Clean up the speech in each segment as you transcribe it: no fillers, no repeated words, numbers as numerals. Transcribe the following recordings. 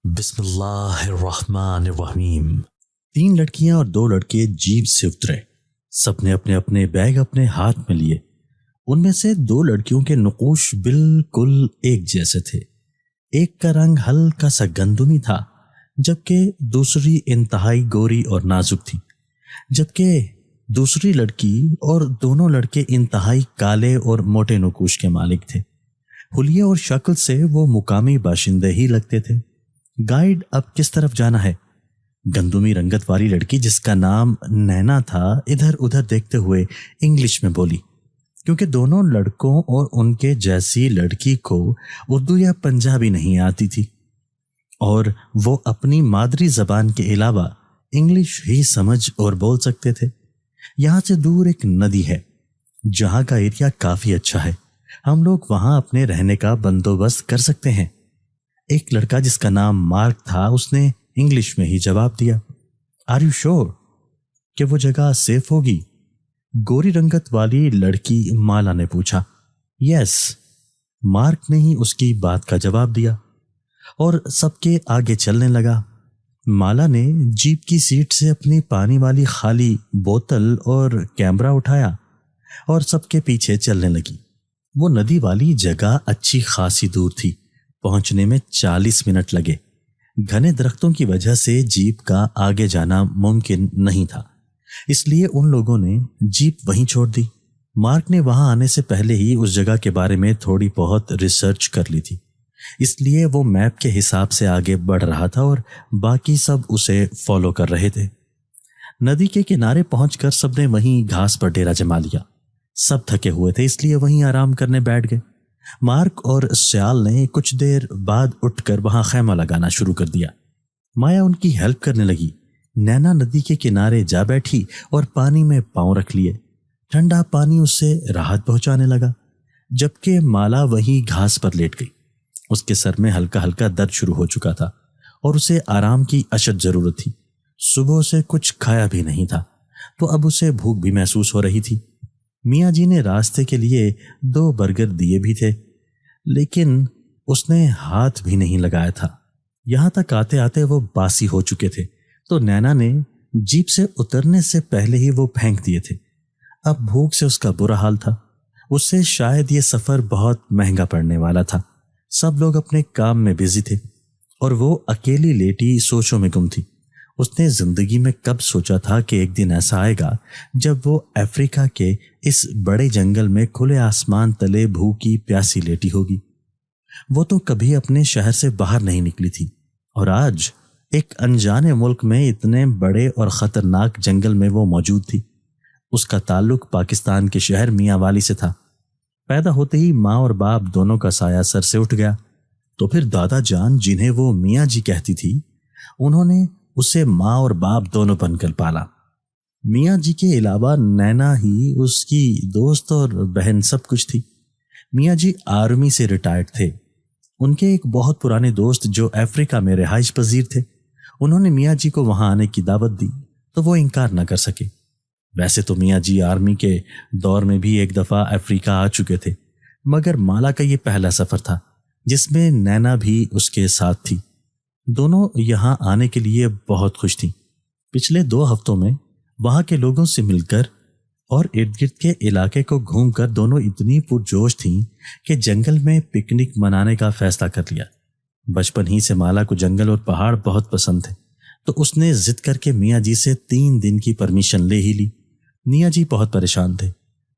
بسم اللہ الرحمن الرحیم۔ 3 لڑکیاں اور 2 لڑکے جیپ سے اترے۔ سب نے اپنے اپنے بیگ اپنے ہاتھ میں لیے۔ ان میں سے 2 لڑکیوں کے نقوش بالکل ایک جیسے تھے۔ ایک کا رنگ ہلکا سا گندمی تھا، جبکہ دوسری انتہائی گوری اور نازک تھی، جبکہ دوسری لڑکی اور دونوں لڑکے انتہائی کالے اور موٹے نقوش کے مالک تھے۔ حلیے اور شکل سے وہ مقامی باشندے ہی لگتے تھے۔ گائیڈ اب کس طرف جانا ہے؟ گندمی رنگت والی لڑکی جس کا نام نینا تھا ادھر ادھر دیکھتے ہوئے انگلش میں بولی، کیونکہ دونوں لڑکوں اور ان کے جیسی لڑکی کو اردو یا پنجابی نہیں آتی تھی، اور وہ اپنی مادری زبان کے علاوہ انگلش ہی سمجھ اور بول سکتے تھے۔ یہاں سے دور ایک ندی ہے جہاں کا ایریا کافی اچھا ہے، ہم لوگ وہاں اپنے رہنے کا بندوبست کر سکتے ہیں۔ ایک لڑکا جس کا نام مارک تھا اس نے انگلش میں ہی جواب دیا، آر یو شور کہ وہ جگہ سیف ہوگی؟ گوری رنگت والی لڑکی مالا نے پوچھا۔ یس، مارک نے ہی اس کی بات کا جواب دیا اور سب کے آگے چلنے لگا۔ مالا نے جیپ کی سیٹ سے اپنی پانی والی خالی بوتل اور کیمرہ اٹھایا اور سب کے پیچھے چلنے لگی۔ وہ ندی والی جگہ اچھی خاصی دور تھی، پہنچنے میں 40 منٹ لگے۔ گھنے درختوں کی وجہ سے جیپ کا آگے جانا ممکن نہیں تھا، اس لیے ان لوگوں نے جیپ وہیں چھوڑ دی۔ مارک نے وہاں آنے سے پہلے ہی اس جگہ کے بارے میں تھوڑی بہت ریسرچ کر لی تھی، اس لیے وہ میپ کے حساب سے آگے بڑھ رہا تھا اور باقی سب اسے فالو کر رہے تھے۔ ندی کے کنارے پہنچ کر سب نے وہیں گھاس پر ڈیرا جما لیا۔ سب تھکے ہوئے تھے، اس لیے وہیں آرام کرنے بیٹھ گئے۔ مارک اور سیال نے کچھ دیر بعد اٹھ کر وہاں خیمہ لگانا شروع کر دیا۔ مایا ان کی ہیلپ کرنے لگی۔ نینا ندی کے کنارے جا بیٹھی اور پانی میں پاؤں رکھ لیے۔ ٹھنڈا پانی اس سے راحت پہنچانے لگا، جبکہ مالا وہی گھاس پر لیٹ گئی۔ اس کے سر میں ہلکا ہلکا درد شروع ہو چکا تھا اور اسے آرام کی اشد ضرورت تھی۔ صبح سے کچھ کھایا بھی نہیں تھا، تو اب اسے بھوک بھی محسوس ہو رہی تھی۔ میاں جی نے راستے کے لیے 2 برگر دیے بھی تھے، لیکن اس نے ہاتھ بھی نہیں لگایا تھا۔ یہاں تک آتے آتے وہ باسی ہو چکے تھے، تو نینا نے جیپ سے اترنے سے پہلے ہی وہ پھینک دیے تھے۔ اب بھوک سے اس کا برا حال تھا، اس سے شاید یہ سفر بہت مہنگا پڑنے والا تھا۔ سب لوگ اپنے کام میں بزی تھے اور وہ اکیلی لیٹی سوچوں میں گم تھی۔ اس نے زندگی میں کب سوچا تھا کہ ایک دن ایسا آئے گا جب وہ افریقہ کے اس بڑے جنگل میں کھلے آسمان تلے بھوکی پیاسی لیٹی ہوگی۔ وہ تو کبھی اپنے شہر سے باہر نہیں نکلی تھی، اور آج ایک انجانے ملک میں اتنے بڑے اور خطرناک جنگل میں وہ موجود تھی۔ اس کا تعلق پاکستان کے شہر میاں والی سے تھا۔ پیدا ہوتے ہی ماں اور باپ دونوں کا سایہ سر سے اٹھ گیا، تو پھر دادا جان جنہیں وہ میاں جی کہتی تھی، انہوں نے اسے ماں اور باپ دونوں بن کر پالا۔ میاں جی کے علاوہ نینا ہی اس کی دوست اور بہن سب کچھ تھی۔ میاں جی آرمی سے ریٹائرڈ تھے۔ ان کے ایک بہت پرانے دوست جو افریقہ میں رہائش پذیر تھے، انہوں نے میاں جی کو وہاں آنے کی دعوت دی تو وہ انکار نہ کر سکے۔ ویسے تو میاں جی آرمی کے دور میں بھی ایک دفعہ افریقہ آ چکے تھے، مگر مالا کا یہ پہلا سفر تھا جس میں نینا بھی اس کے ساتھ تھی۔ دونوں یہاں آنے کے لیے بہت خوش تھیں۔ پچھلے 2 ہفتوں میں وہاں کے لوگوں سے مل کر اور ارد گرد کے علاقے کو گھوم کر دونوں اتنی پرجوش تھیں کہ جنگل میں پکنک منانے کا فیصلہ کر لیا۔ بچپن ہی سے مالا کو جنگل اور پہاڑ بہت پسند تھے، تو اس نے ضد کر کے میاں جی سے 3 دن کی پرمیشن لے ہی لی۔ میاں جی بہت پریشان تھے،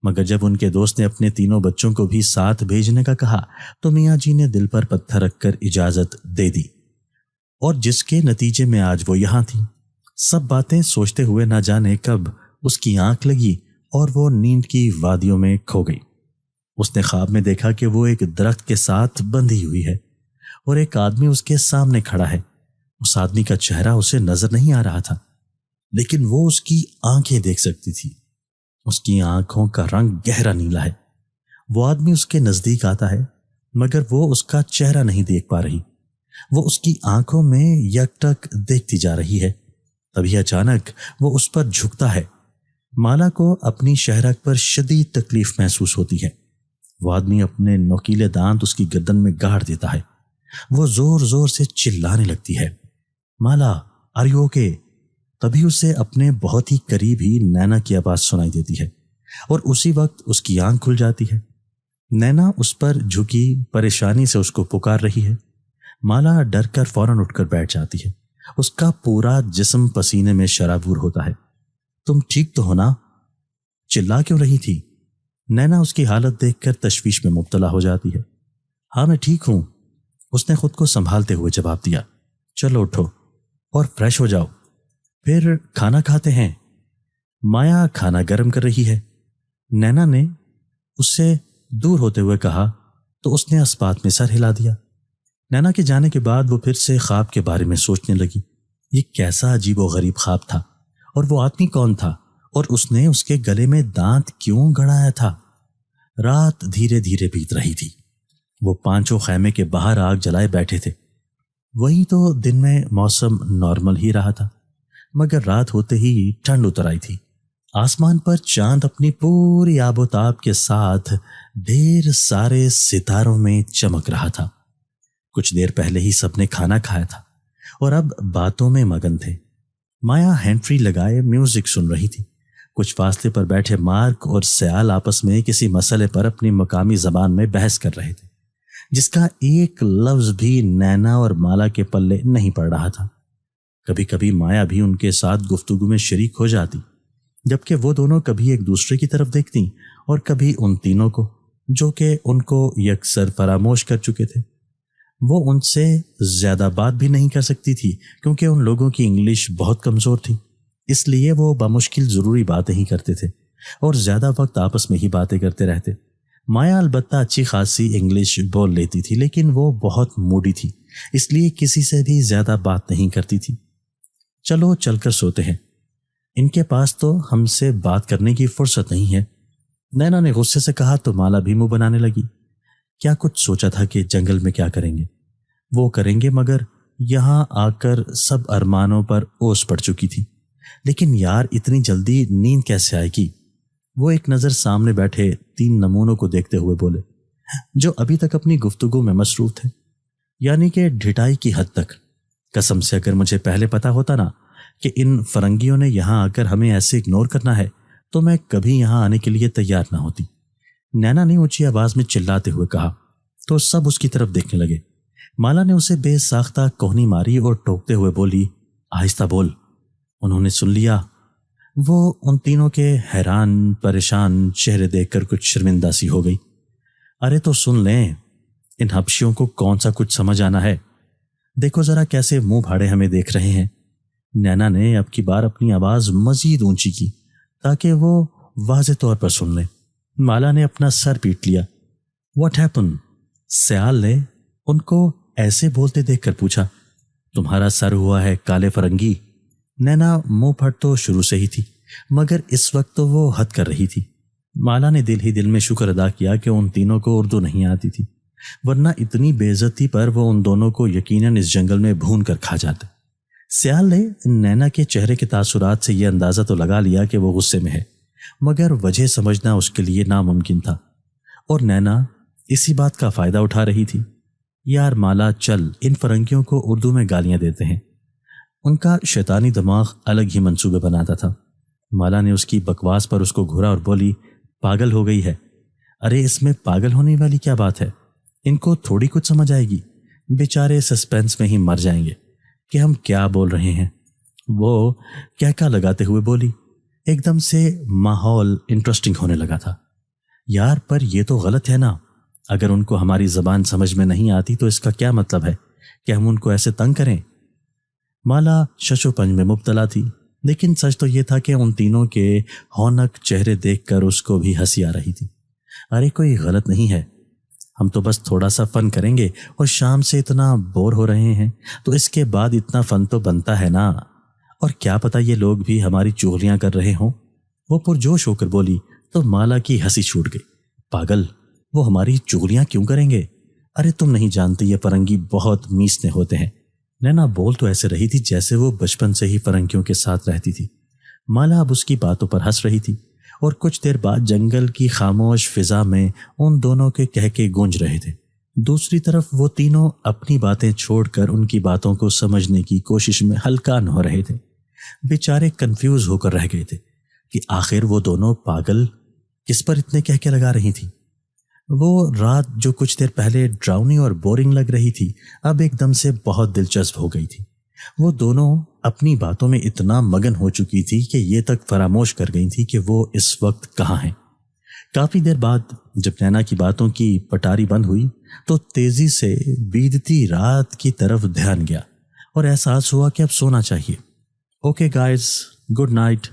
مگر جب ان کے دوست نے اپنے 3 بچوں کو بھی ساتھ بھیجنے کا کہا تو میاں جی نے دل پر پتھر رکھ کر اجازت دے دی، اور جس کے نتیجے میں آج وہ یہاں تھی۔ سب باتیں سوچتے ہوئے نہ جانے کب اس کی آنکھ لگی اور وہ نیند کی وادیوں میں کھو گئی۔ اس نے خواب میں دیکھا کہ وہ ایک درخت کے ساتھ بندھی ہوئی ہے اور ایک آدمی اس کے سامنے کھڑا ہے۔ اس آدمی کا چہرہ اسے نظر نہیں آ رہا تھا، لیکن وہ اس کی آنکھیں دیکھ سکتی تھی۔ اس کی آنکھوں کا رنگ گہرا نیلا ہے۔ وہ آدمی اس کے نزدیک آتا ہے، مگر وہ اس کا چہرہ نہیں دیکھ پا رہی۔ وہ اس کی آنکھوں میں یک ٹک دیکھتی جا رہی ہے۔ تبھی اچانک وہ اس پر جھکتا ہے۔ مالا کو اپنی شہرک پر شدید تکلیف محسوس ہوتی ہے۔ وہ آدمی اپنے نوکیلے دانت اس کی گردن میں گاڑ دیتا ہے وہ زور زور سے چلانے لگتی ہے، مالا آر یو اوکے؟ تبھی اسے اپنے بہت ہی قریب ہی نینا کی آواز سنائی دیتی ہے اور اسی وقت اس کی آنکھ کھل جاتی ہے۔ نینا اس پر جھکی پریشانی سے اس کو پکار رہی ہے۔ مالا ڈر کر فوراً اٹھ کر بیٹھ جاتی ہے، اس کا پورا جسم پسینے میں شرابور ہوتا ہے۔ تم ٹھیک تو ہو نا؟ چلا کیوں رہی تھی؟ نینا اس کی حالت دیکھ کر تشویش میں مبتلا ہو جاتی ہے۔ ہاں میں ٹھیک ہوں، اس نے خود کو سنبھالتے ہوئے جواب دیا۔ چلو اٹھو اور فریش ہو جاؤ، پھر کھانا کھاتے ہیں۔ مایا کھانا گرم کر رہی ہے، نینا نے اس سے دور ہوتے ہوئے کہا تو اس نے اسپات میں سر ہلا دیا۔ نینا کے جانے کے بعد وہ پھر سے خواب کے بارے میں سوچنے لگی۔ یہ کیسا عجیب و غریب خواب تھا، اور وہ آدمی کون تھا، اور اس نے اس کے گلے میں دانت کیوں گڑایا تھا؟ رات دھیرے دھیرے بیت رہی تھی۔ وہ پانچوں خیمے کے باہر آگ جلائے بیٹھے تھے۔ وہی تو دن میں موسم نارمل ہی رہا تھا، مگر رات ہوتے ہی ٹھنڈ اتر آئی تھی۔ آسمان پر چاند اپنی پوری آب و تاب کے ساتھ ڈھیر سارے ستاروں میں چمک رہا تھا۔ کچھ دیر پہلے ہی سب نے کھانا کھایا تھا اور اب باتوں میں مگن تھے۔ مایا ہینڈ فری لگائے میوزک سن رہی تھی۔ کچھ فاصلے پر بیٹھے مارک اور سیال آپس میں کسی مسئلے پر اپنی مقامی زبان میں بحث کر رہے تھے، جس کا ایک لفظ بھی نینا اور مالا کے پلے نہیں پڑ رہا تھا۔ کبھی کبھی مایا بھی ان کے ساتھ گفتگو میں شریک ہو جاتی، جبکہ وہ دونوں کبھی ایک دوسرے کی طرف دیکھتی اور کبھی ان تینوں کو، جو کہ ان کو یکسر فراموش کر چکے تھے۔ وہ ان سے زیادہ بات بھی نہیں کر سکتی تھی کیونکہ ان لوگوں کی انگلش بہت کمزور تھی، اس لیے وہ بمشکل ضروری باتیں ہی کرتے تھے اور زیادہ وقت آپس میں ہی باتیں کرتے رہتے۔ مایا البتہ اچھی خاصی انگلش بول لیتی تھی، لیکن وہ بہت موڈی تھی، اس لیے کسی سے بھی زیادہ بات نہیں کرتی تھی۔ چلو چل کر سوتے ہیں، ان کے پاس تو ہم سے بات کرنے کی فرصت نہیں ہے، نینا نے غصے سے کہا تو مالا بھی منہ بنانے لگی۔ کیا کچھ سوچا تھا کہ جنگل میں کیا کریں گے؟ وہ کریں گے، مگر یہاں آ کر سب ارمانوں پر اوس پڑ چکی تھی۔ لیکن یار اتنی جلدی نیند کیسے آئے گی؟ وہ ایک نظر سامنے بیٹھے 3 نمونوں کو دیکھتے ہوئے بولے، جو ابھی تک اپنی گفتگو میں مصروف تھے، یعنی کہ ڈھٹائی کی حد تک۔ قسم سے اگر مجھے پہلے پتا ہوتا نا کہ ان فرنگیوں نے یہاں آ کر ہمیں ایسے اگنور کرنا ہے تو میں کبھی یہاں آنے کے لیے تیار نہ ہوتی، نینا نے اونچی آواز میں چلاتے ہوئے کہا تو سب اس کی طرف دیکھنے لگے۔ مالا نے اسے بے ساختہ کوہنی ماری اور ٹوکتے ہوئے بولی، آہستہ بول۔ انہوں نے سن لیا۔ وہ ان تینوں کے حیران پریشان چہرے دیکھ کر کچھ شرمندہ سی ہو گئی۔ ارے تو سن لیں، ان حبشیوں کو کون سا کچھ سمجھ آنا ہے؟ دیکھو ذرا کیسے منہ بھاڑے ہمیں دیکھ رہے ہیں۔ نینا نے اب کی بار اپنی آواز مزید اونچی کی تاکہ وہ واضح طور پر سن لیں۔ مالا نے اپنا سر پیٹ لیا۔ What happen? سیال نے ان کو ایسے بولتے دیکھ کر پوچھا۔ تمہارا سر ہوا ہے کالے فرنگی؟ نینا منہ پھٹ تو شروع سے ہی تھی، مگر اس وقت تو وہ حد کر رہی تھی۔ مالا نے دل ہی دل میں شکر ادا کیا کہ ان تینوں کو اردو نہیں آتی تھی، ورنہ اتنی بے عزتی پر وہ ان دونوں کو یقیناً اس جنگل میں بھون کر کھا جاتے۔ سیال نے نینا کے چہرے کے تاثرات سے یہ اندازہ تو لگا لیا کہ وہ غصے میں ہے، مگر وجہ سمجھنا اس کے لیے ناممکن تھا، اور نینا اسی بات کا فائدہ اٹھا رہی تھی۔ یار مالا چل، ان فرنگیوں کو اردو میں گالیاں دیتے ہیں۔ ان کا شیطانی دماغ الگ ہی منصوبے بناتا تھا۔ مالا نے اس کی بکواس پر اس کو گھورا اور بولی، پاگل ہو گئی ہے؟ ارے اس میں پاگل ہونے والی کیا بات ہے؟ ان کو تھوڑی کچھ سمجھ آئے گی، بیچارے سسپینس میں ہی مر جائیں گے کہ ہم کیا بول رہے ہیں۔ وہ کہکا لگاتے ہوئے بولی۔ ایک دم سے ماحول انٹرسٹنگ ہونے لگا تھا۔ یار پر یہ تو غلط ہے نا، اگر ان کو ہماری زبان سمجھ میں نہیں آتی تو اس کا کیا مطلب ہے کہ ہم ان کو ایسے تنگ کریں؟ مالا شش و پنج میں مبتلا تھی، لیکن سچ تو یہ تھا کہ ان تینوں کے ہونک چہرے دیکھ کر اس کو بھی ہنسی آ رہی تھی۔ ارے کوئی غلط نہیں ہے، ہم تو بس تھوڑا سا فن کریں گے، اور شام سے اتنا بور ہو رہے ہیں تو اس کے بعد اتنا فن تو بنتا ہے نا، اور کیا پتہ یہ لوگ بھی ہماری چغلیاں کر رہے ہوں۔ وہ پرجوش ہو کر بولی تو مالا کی ہنسی چھوٹ گئی۔ پاگل، وہ ہماری چغلیاں کیوں کریں گے؟ ارے تم نہیں جانتے یہ فرنگی بہت میسنے ہوتے ہیں۔ نینا بول تو ایسے رہی تھی جیسے وہ بچپن سے ہی فرنگیوں کے ساتھ رہتی تھی۔ مالا اب اس کی باتوں پر ہنس رہی تھی، اور کچھ دیر بعد جنگل کی خاموش فضا میں ان دونوں کے کہکے گونج رہے تھے۔ دوسری طرف وہ تینوں اپنی باتیں چھوڑ کر ان کی باتوں کو سمجھنے کی کوشش میں ہلکان ہو رہے تھے۔ بیچارے کنفیوز ہو کر رہ گئے تھے کہ آخر وہ دونوں پاگل کس پر اتنے کہہ کے لگا رہی تھی۔ وہ رات جو کچھ دیر پہلے ڈراؤنی اور بورنگ لگ رہی تھی اب ایک دم سے بہت دلچسپ ہو گئی تھی۔ وہ دونوں اپنی باتوں میں اتنا مگن ہو چکی تھی کہ یہ تک فراموش کر گئی تھی کہ وہ اس وقت کہاں ہیں۔ کافی دیر بعد جب نینا کی باتوں کی پٹاری بند ہوئی تو تیزی سے بیتتی رات کی طرف دھیان گیا اور احساس ہوا کہ اب سونا چاہیے۔ اوکے گائز، گڈ نائٹ،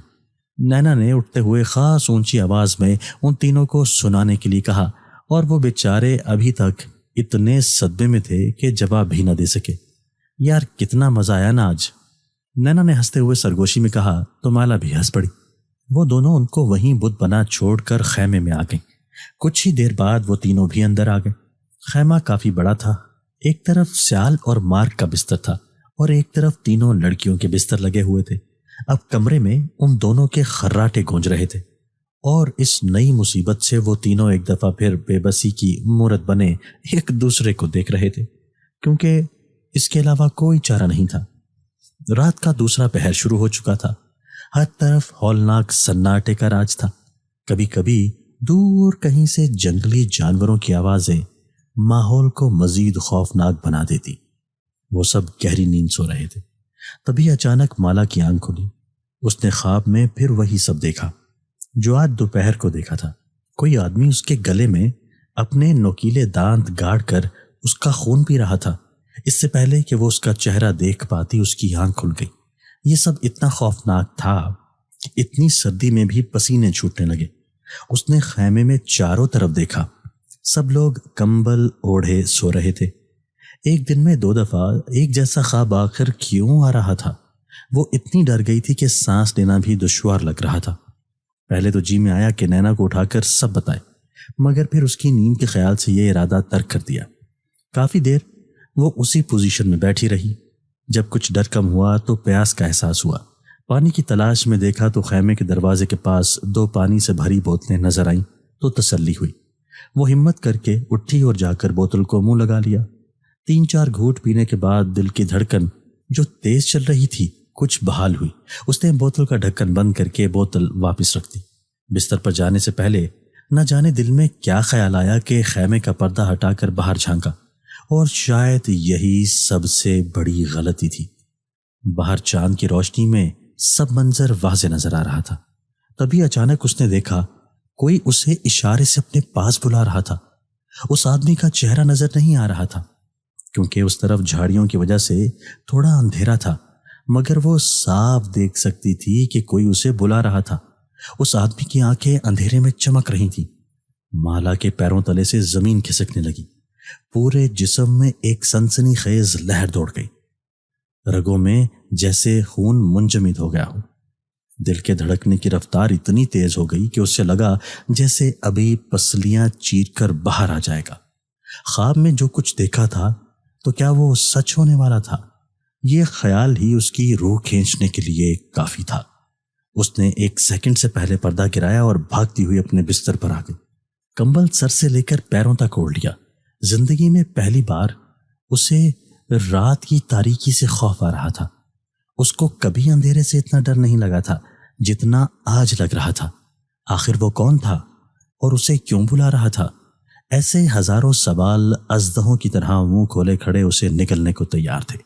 نینا نے اٹھتے ہوئے خاص اونچی آواز میں ان تینوں کو سنانے کے لیے کہا، اور وہ بیچارے ابھی تک اتنے صدمے میں تھے کہ جواب بھی نہ دے سکے۔ یار کتنا مزہ آیا نا آج، نینا نے ہنستے ہوئے سرگوشی میں کہا تو مالا بھی ہنس پڑی۔ وہ دونوں ان کو وہیں بت بنا چھوڑ کر خیمے میں آ گئیں۔ کچھ ہی دیر بعد وہ تینوں بھی اندر آ گئے۔ خیمہ کافی بڑا تھا، ایک طرف سیال اور مارک کا بستر تھا اور ایک طرف تینوں لڑکیوں کے بستر لگے ہوئے تھے۔ اب کمرے میں ان دونوں کے خراٹے گونج رہے تھے اور اس نئی مصیبت سے وہ تینوں ایک دفعہ پھر بے بسی کی مورت بنے ایک دوسرے کو دیکھ رہے تھے، کیونکہ اس کے علاوہ کوئی چارہ نہیں تھا۔ رات کا دوسرا پہر شروع ہو چکا تھا، ہر طرف ہولناک سناٹے کا راج تھا۔ کبھی کبھی دور کہیں سے جنگلی جانوروں کی آوازیں ماحول کو مزید خوفناک بنا دیتی۔ وہ سب گہری نیند سو رہے تھے، تبھی اچانک مالا کی آنکھ کھلی۔ اس نے خواب میں پھر وہی سب دیکھا جو آج دوپہر کو دیکھا تھا۔ کوئی آدمی اس کے گلے میں اپنے نوکیلے دانت گاڑ کر اس کا خون پی رہا تھا۔ اس سے پہلے کہ وہ اس کا چہرہ دیکھ پاتی اس کی آنکھ کھل گئی۔ یہ سب اتنا خوفناک تھا کہ اتنی سردی میں بھی پسینے چھوٹنے لگے۔ اس نے خیمے میں چاروں طرف دیکھا، سب لوگ کمبل اوڑھے سو رہے تھے۔ ایک دن میں 2 دفعہ ایک جیسا خواب آخر کیوں آ رہا تھا؟ وہ اتنی ڈر گئی تھی کہ سانس لینا بھی دشوار لگ رہا تھا۔ پہلے تو جی میں آیا کہ نینا کو اٹھا کر سب بتائے، مگر پھر اس کی نیند کے خیال سے یہ ارادہ ترک کر دیا۔ کافی دیر وہ اسی پوزیشن میں بیٹھی رہی۔ جب کچھ ڈر کم ہوا تو پیاس کا احساس ہوا۔ پانی کی تلاش میں دیکھا تو خیمے کے دروازے کے پاس 2 پانی سے بھری بوتلیں نظر آئیں تو تسلی ہوئی۔ وہ ہمت کر کے اٹھی اور جا کر بوتل کو منہ لگا لیا۔ 3-4 گھونٹ پینے کے بعد دل کی دھڑکن جو تیز چل رہی تھی کچھ بحال ہوئی۔ اس نے بوتل کا ڈھکن بند کر کے بوتل واپس رکھ دی۔ بستر پر جانے سے پہلے نہ جانے دل میں کیا خیال آیا کہ خیمے کا پردہ ہٹا کر باہر جھانکا، اور شاید یہی سب سے بڑی غلطی تھی۔ باہر چاند کی روشنی میں سب منظر واضح نظر آ رہا تھا۔ تبھی اچانک اس نے دیکھا کوئی اسے اشارے سے اپنے پاس بلا رہا تھا۔ اس آدمی کا چہرہ نظر نہیں آ رہا تھا کیونکہ اس طرف جھاڑیوں کی وجہ سے تھوڑا اندھیرا تھا، مگر وہ صاف دیکھ سکتی تھی کہ کوئی اسے بلا رہا تھا۔ اس آدمی کی آنکھیں اندھیرے میں چمک رہی تھیں۔ مالا کے پیروں تلے سے زمین کھسکنے لگی، پورے جسم میں ایک سنسنی خیز لہر دوڑ گئی، رگوں میں جیسے خون منجمد ہو گیا ہو۔ دل کے دھڑکنے کی رفتار اتنی تیز ہو گئی کہ اس سے لگا جیسے ابھی پسلیاں چیر کر باہر آ جائے گا۔ خواب میں جو کچھ دیکھا تھا تو کیا وہ سچ ہونے والا تھا؟ یہ خیال ہی اس کی روح کھینچنے کے لیے کافی تھا۔ اس نے 1 سیکنڈ سے پہلے پردہ گرایا اور بھاگتی ہوئی اپنے بستر پر آ گئی۔ کمبل سر سے لے کر پیروں تک اوڑھ لیا۔ زندگی میں پہلی بار اسے رات کی تاریکی سے خوف آ رہا تھا۔ اس کو کبھی اندھیرے سے اتنا ڈر نہیں لگا تھا جتنا آج لگ رہا تھا۔ آخر وہ کون تھا اور اسے کیوں بلا رہا تھا؟ ایسے ہزاروں سوال اژدہوں کی طرح منہ کھولے کھڑے اسے نگلنے کو تیار تھے۔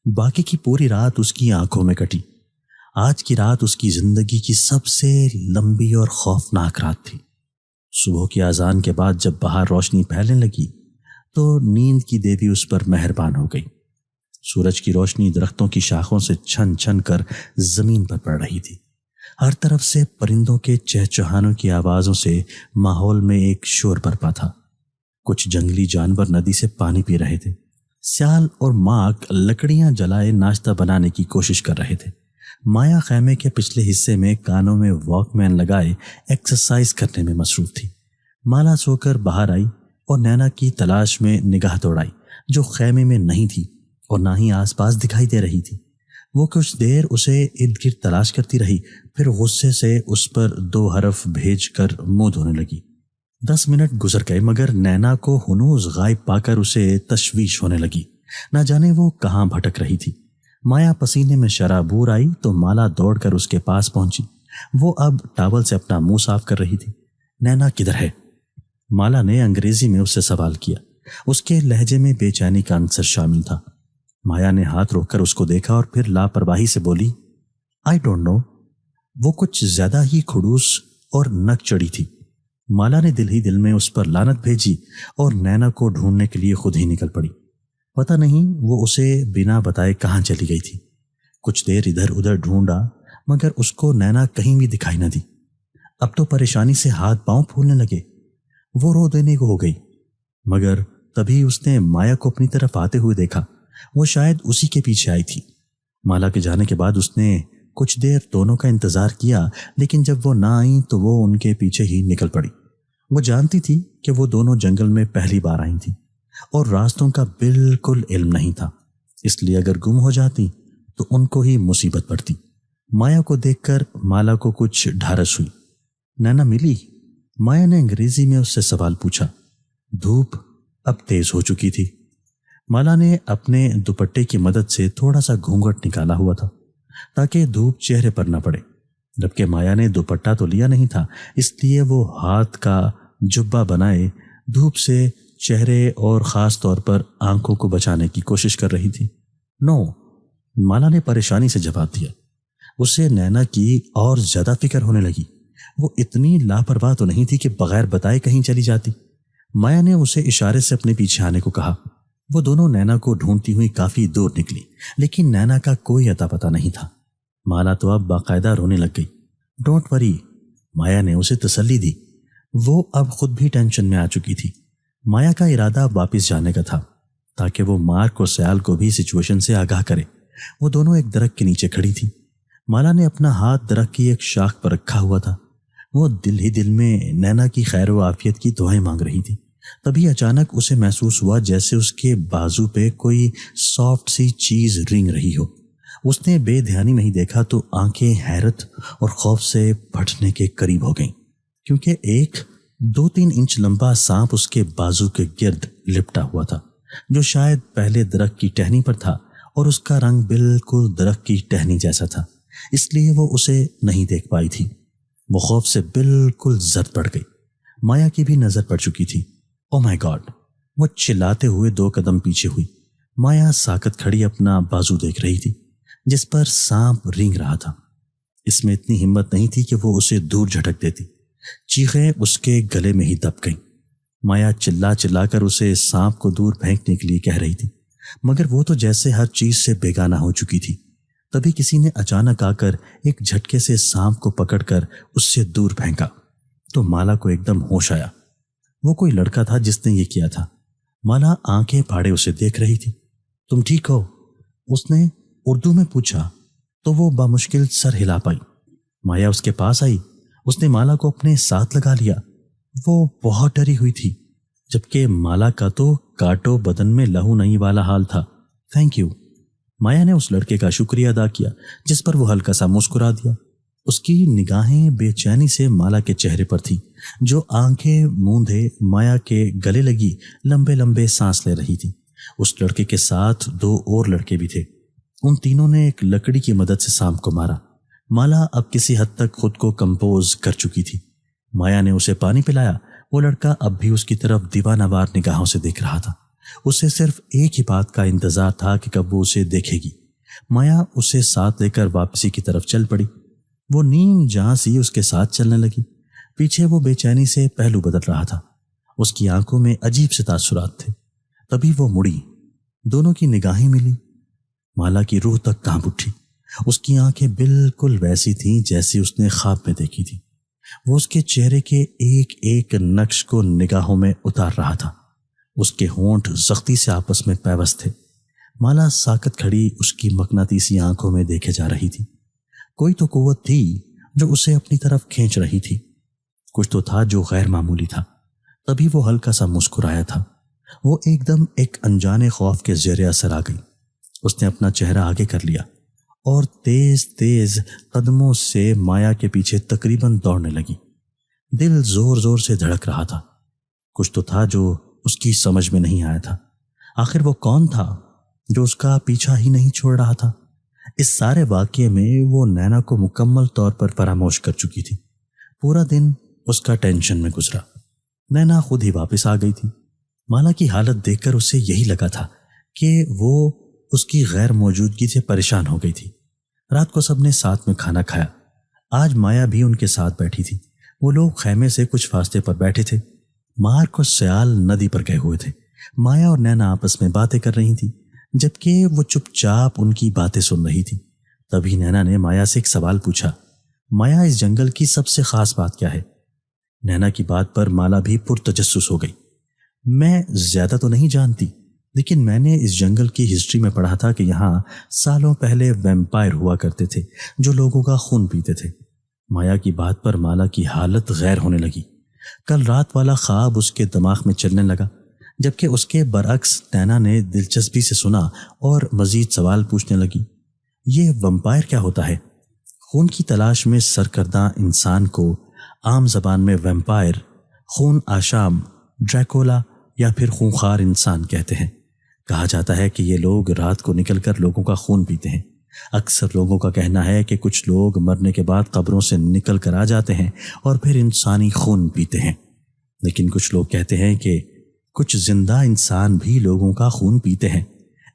باقی کی پوری رات اس کی آنکھوں میں کٹی۔ آج کی رات اس کی زندگی کی سب سے لمبی اور خوفناک رات تھی۔ صبح کی اذان کے بعد جب باہر روشنی پھیلنے لگی تو نیند کی دیوی اس پر مہربان ہو گئی۔ سورج کی روشنی درختوں کی شاخوں سے چھن چھن کر زمین پر پڑ رہی تھی۔ ہر طرف سے پرندوں کے چہچہانوں کی آوازوں سے ماحول میں ایک شور برپا تھا۔ کچھ جنگلی جانور ندی سے پانی پی رہے تھے۔ سیال اور ماک لکڑیاں جلائے ناشتہ بنانے کی کوشش کر رہے تھے۔ مایا خیمے کے پچھلے حصے میں کانوں میں واک مین لگائے ایکسرسائز کرنے میں مصروف تھی۔ مالا سو کر باہر آئی اور نینا کی تلاش میں نگاہ دوڑائی جو خیمے میں نہیں تھی اور نہ ہی آس پاس دکھائی دے رہی تھی۔ وہ کچھ دیر اسے ارد گرد تلاش کرتی رہی، پھر غصے سے اس پر 2 حرف بھیج کر منہ دھونے لگی۔ 10 منٹ گزر گئے مگر نینا کو ہنوز غائب پا کر اسے تشویش ہونے لگی، نہ جانے وہ کہاں بھٹک رہی تھی۔ مایا پسینے میں شرابور آئی تو مالا دوڑ کر اس کے پاس پہنچی۔ وہ اب ٹاول سے اپنا منہ صاف کر رہی تھی۔ نینا کدھر ہے؟ مالا نے انگریزی میں اس سے سوال کیا۔ اس کے لہجے میں بے چینی کا عنصر شامل تھا۔ مایا نے ہاتھ روک کر اس کو دیکھا اور پھر لاپرواہی سے بولی، آئی ڈونٹ نو۔ وہ کچھ زیادہ ہی کھڑوس اور نک چڑی تھی۔ مالا نے دل ہی دل میں اس پر لعنت بھیجی اور نینا کو ڈھونڈنے کے لیے خود ہی نکل پڑی۔ پتہ نہیں وہ اسے بنا بتائے کہاں چلی گئی تھی۔ کچھ دیر ادھر ادھر ڈھونڈا مگر اس کو نینا کہیں بھی دکھائی نہ دی۔ اب تو پریشانی سے ہاتھ پاؤں پھولنے لگے۔ وہ رو دینے کو ہو گئی مگر تبھی اس نے مایا کو اپنی طرف آتے ہوئے دیکھا۔ وہ شاید اسی کے پیچھے آئی تھی۔ مالا کے جانے کے بعد اس نے کچھ دیر دونوں کا انتظار کیا لیکن جب وہ نہ آئیں تو وہ ان کے پیچھے ہی نکل پڑی۔ وہ جانتی تھی کہ وہ دونوں جنگل میں پہلی بار آئی تھیں اور راستوں کا بالکل علم نہیں تھا، اس لیے اگر گم ہو جاتی تو ان کو ہی مصیبت پڑتی۔ مایا کو دیکھ کر مالا کو کچھ ڈھارس ہوئی۔ نینا ملی؟ مایا نے انگریزی میں اس سے سوال پوچھا۔ دھوپ اب تیز ہو چکی تھی۔ مالا نے اپنے دوپٹے کی مدد سے تھوڑا سا گھونگھٹ نکالا ہوا تھا تاکہ دھوپ چہرے پر نہ پڑے، جبکہ مایا نے دوپٹہ تو لیا نہیں تھا، اس لیے وہ ہاتھ کا جبہ بنائے دھوپ سے چہرے اور خاص طور پر آنکھوں کو بچانے کی کوشش کر رہی تھی۔ نو، مالا نے پریشانی سے جواب دیا۔ اسے نینا کی اور زیادہ فکر ہونے لگی۔ وہ اتنی لاپرواہ تو نہیں تھی کہ بغیر بتائے کہیں چلی جاتی۔ مایا نے اسے اشارے سے اپنے پیچھے آنے کو کہا۔ وہ دونوں نینا کو ڈھونڈتی ہوئی کافی دور نکلی لیکن نینا کا کوئی اتا پتہ نہیں تھا۔ مالا تو اب باقاعدہ رونے لگ گئی۔ ڈونٹ وری، مایا نے اسے تسلی دی۔ وہ اب خود بھی ٹینشن میں آ چکی تھی۔ مایا کا ارادہ واپس جانے کا تھا تاکہ وہ مارک اور سیال کو بھی سچویشن سے آگاہ کرے۔ وہ دونوں ایک درخت کے نیچے کھڑی تھی۔ مالا نے اپنا ہاتھ درخت کی ایک شاخ پر رکھا ہوا تھا۔ وہ دل ہی دل میں نینا کی خیر و عافیت کی دعائیں مانگ رہی تھی۔ تبھی اچانک اسے محسوس ہوا جیسے اس کے بازو پہ کوئی سافٹ سی چیز رینگ رہی ہو۔ اس نے بے دھیانی میں ہی دیکھا تو آنکھیں حیرت اور خوف سے پھٹنے کے قریب ہو گئیں، کیونکہ ایک 2-3 انچ لمبا سانپ اس کے بازو کے گرد لپٹا ہوا تھا، جو شاید پہلے درخت کی ٹہنی پر تھا اور اس کا رنگ بالکل درخت کی ٹہنی جیسا تھا، اس لیے وہ اسے نہیں دیکھ پائی تھی۔ وہ خوف سے بالکل زرد پڑ گئی۔ مایا کی بھی نظر پڑ چکی تھی۔ او مائی گاڈ! وہ چلاتے ہوئے 2 قدم پیچھے ہوئی۔ مایا ساکت کھڑی اپنا بازو دیکھ رہی تھی جس پر سانپ رینگ رہا تھا۔ اس میں اتنی ہمت نہیں تھی کہ وہ اسے دور جھٹک دیتی۔ چیخیں اس کے گلے میں ہی دب گئیں۔ مایا چلا چلا کر اسے سانپ کو دور پھینکنے کے لیے کہہ رہی تھی مگر وہ تو جیسے ہر چیز سے بیگانہ ہو چکی تھی۔ تبھی کسی نے اچانک آ کر ایک جھٹکے سے سانپ کو پکڑ کر اس سے دور پھینکا تو مالا کو ایک دم ہوش آیا۔ وہ کوئی لڑکا تھا جس نے یہ کیا تھا۔ مالا آنکھیں پھاڑے اسے دیکھ رہی تھی۔ تم ٹھیک ہو؟ اس نے اردو میں پوچھا تو وہ بامشکل سر ہلا پائی۔ مایا اس کے پاس آئی۔ اس نے مالا کو اپنے ساتھ لگا لیا۔ وہ بہت ڈری ہوئی تھی جبکہ مالا کا تو کاٹو بدن میں لہو نہیں والا حال تھا۔ تھینک یو، مایا نے اس لڑکے کا شکریہ ادا کیا جس پر وہ ہلکا سا مسکرا دیا۔ اس کی نگاہیں بے چینی سے مالا کے چہرے پر تھی جو آنکھیں موندے مایا کے گلے لگی لمبے لمبے سانس لے رہی تھی۔ اس لڑکے کے ساتھ 2 اور لڑکے بھی تھے۔ ان تینوں نے ایک لکڑی کی مدد سے سانپ کو مارا۔ مالا اب کسی حد تک خود کو کمپوز کر چکی تھی۔ مایا نے اسے پانی پلایا۔ وہ لڑکا اب بھی اس کی طرف دیوانہ وار نگاہوں سے دیکھ رہا تھا۔ اسے صرف ایک ہی بات کا انتظار تھا کہ کب وہ اسے دیکھے گی۔ مایا اسے ساتھ لے کر واپسی کی طرف چل پڑی۔ وہ نیم جہاں سی اس کے ساتھ چلنے لگی۔ پیچھے وہ بے چینی سے پہلو بدل رہا تھا۔ اس کی آنکھوں میں عجیب سے تاثرات تھے۔ تبھی وہ مڑی۔ دونوں کی نگاہیں ملی۔ مالا کی روح تک کانپ اٹھی۔ اس کی آنکھیں بالکل ویسی تھیں جیسی اس نے خواب میں دیکھی تھی۔ وہ اس کے چہرے کے ایک ایک نقش کو نگاہوں میں اتار رہا تھا۔ اس کے ہونٹ سختی سے آپس میں پیوست تھے۔ مالا ساکت کھڑی اس کی مقناطیسی آنکھوں میں دیکھے جا رہی تھی۔ کوئی تو قوت تھی جو اسے اپنی طرف کھینچ رہی تھی۔ کچھ تو تھا جو غیر معمولی تھا۔ تبھی وہ ہلکا سا مسکرایا تھا۔ وہ ایک دم ایک انجانے خوف کے زیر اثر آ گئی۔ اس نے اپنا چہرہ آگے کر لیا اور تیز تیز قدموں سے مایا کے پیچھے تقریباً دوڑنے لگی۔ دل زور زور سے دھڑک رہا تھا۔ کچھ تو تھا جو اس کی سمجھ میں نہیں آیا تھا۔ آخر وہ کون تھا جو اس کا پیچھا ہی نہیں چھوڑ رہا تھا؟ اس سارے واقعے میں وہ نینا کو مکمل طور پر فراموش کر چکی تھی۔ پورا دن اس کا ٹینشن میں گزرا۔ نینا خود ہی واپس آ گئی تھی۔ مالا کی حالت دیکھ کر اسے یہی لگا تھا کہ وہ اس کی غیر موجودگی سے پریشان ہو گئی تھی۔ رات کو سب نے ساتھ میں کھانا کھایا۔ آج مایا بھی ان کے ساتھ بیٹھی تھی۔ وہ لوگ خیمے سے کچھ فاصلے پر بیٹھے تھے۔ مارک اور سیال ندی پر گئے ہوئے تھے۔ مایا اور نینا آپس میں باتیں کر رہی تھیں، جبکہ وہ چپ چاپ ان کی باتیں سن رہی تھی۔ تبھی نینا نے مایا سے ایک سوال پوچھا، مایا اس جنگل کی سب سے خاص بات کیا ہے؟ نینا کی بات پر مالا بھی پرتجسس ہو گئی۔ میں زیادہ تو نہیں جانتی، لیکن میں نے اس جنگل کی ہسٹری میں پڑھا تھا کہ یہاں سالوں پہلے ویمپائر ہوا کرتے تھے جو لوگوں کا خون پیتے تھے۔ مایا کی بات پر مالا کی حالت غیر ہونے لگی۔ کل رات والا خواب اس کے دماغ میں چلنے لگا، جبکہ اس کے برعکس نینا نے دلچسپی سے سنا اور مزید سوال پوچھنے لگی۔ یہ ویمپائر کیا ہوتا ہے؟ خون کی تلاش میں سرکردہ انسان کو عام زبان میں ویمپائر، خون آشام، ڈریکولا یا پھر خونخوار انسان کہتے ہیں۔ کہا جاتا ہے کہ یہ لوگ رات کو نکل کر لوگوں کا خون پیتے ہیں۔ اکثر لوگوں کا کہنا ہے کہ کچھ لوگ مرنے کے بعد قبروں سے نکل کر آ جاتے ہیں اور پھر انسانی خون پیتے ہیں، لیکن کچھ لوگ کہتے ہیں کہ کچھ زندہ انسان بھی لوگوں کا خون پیتے ہیں۔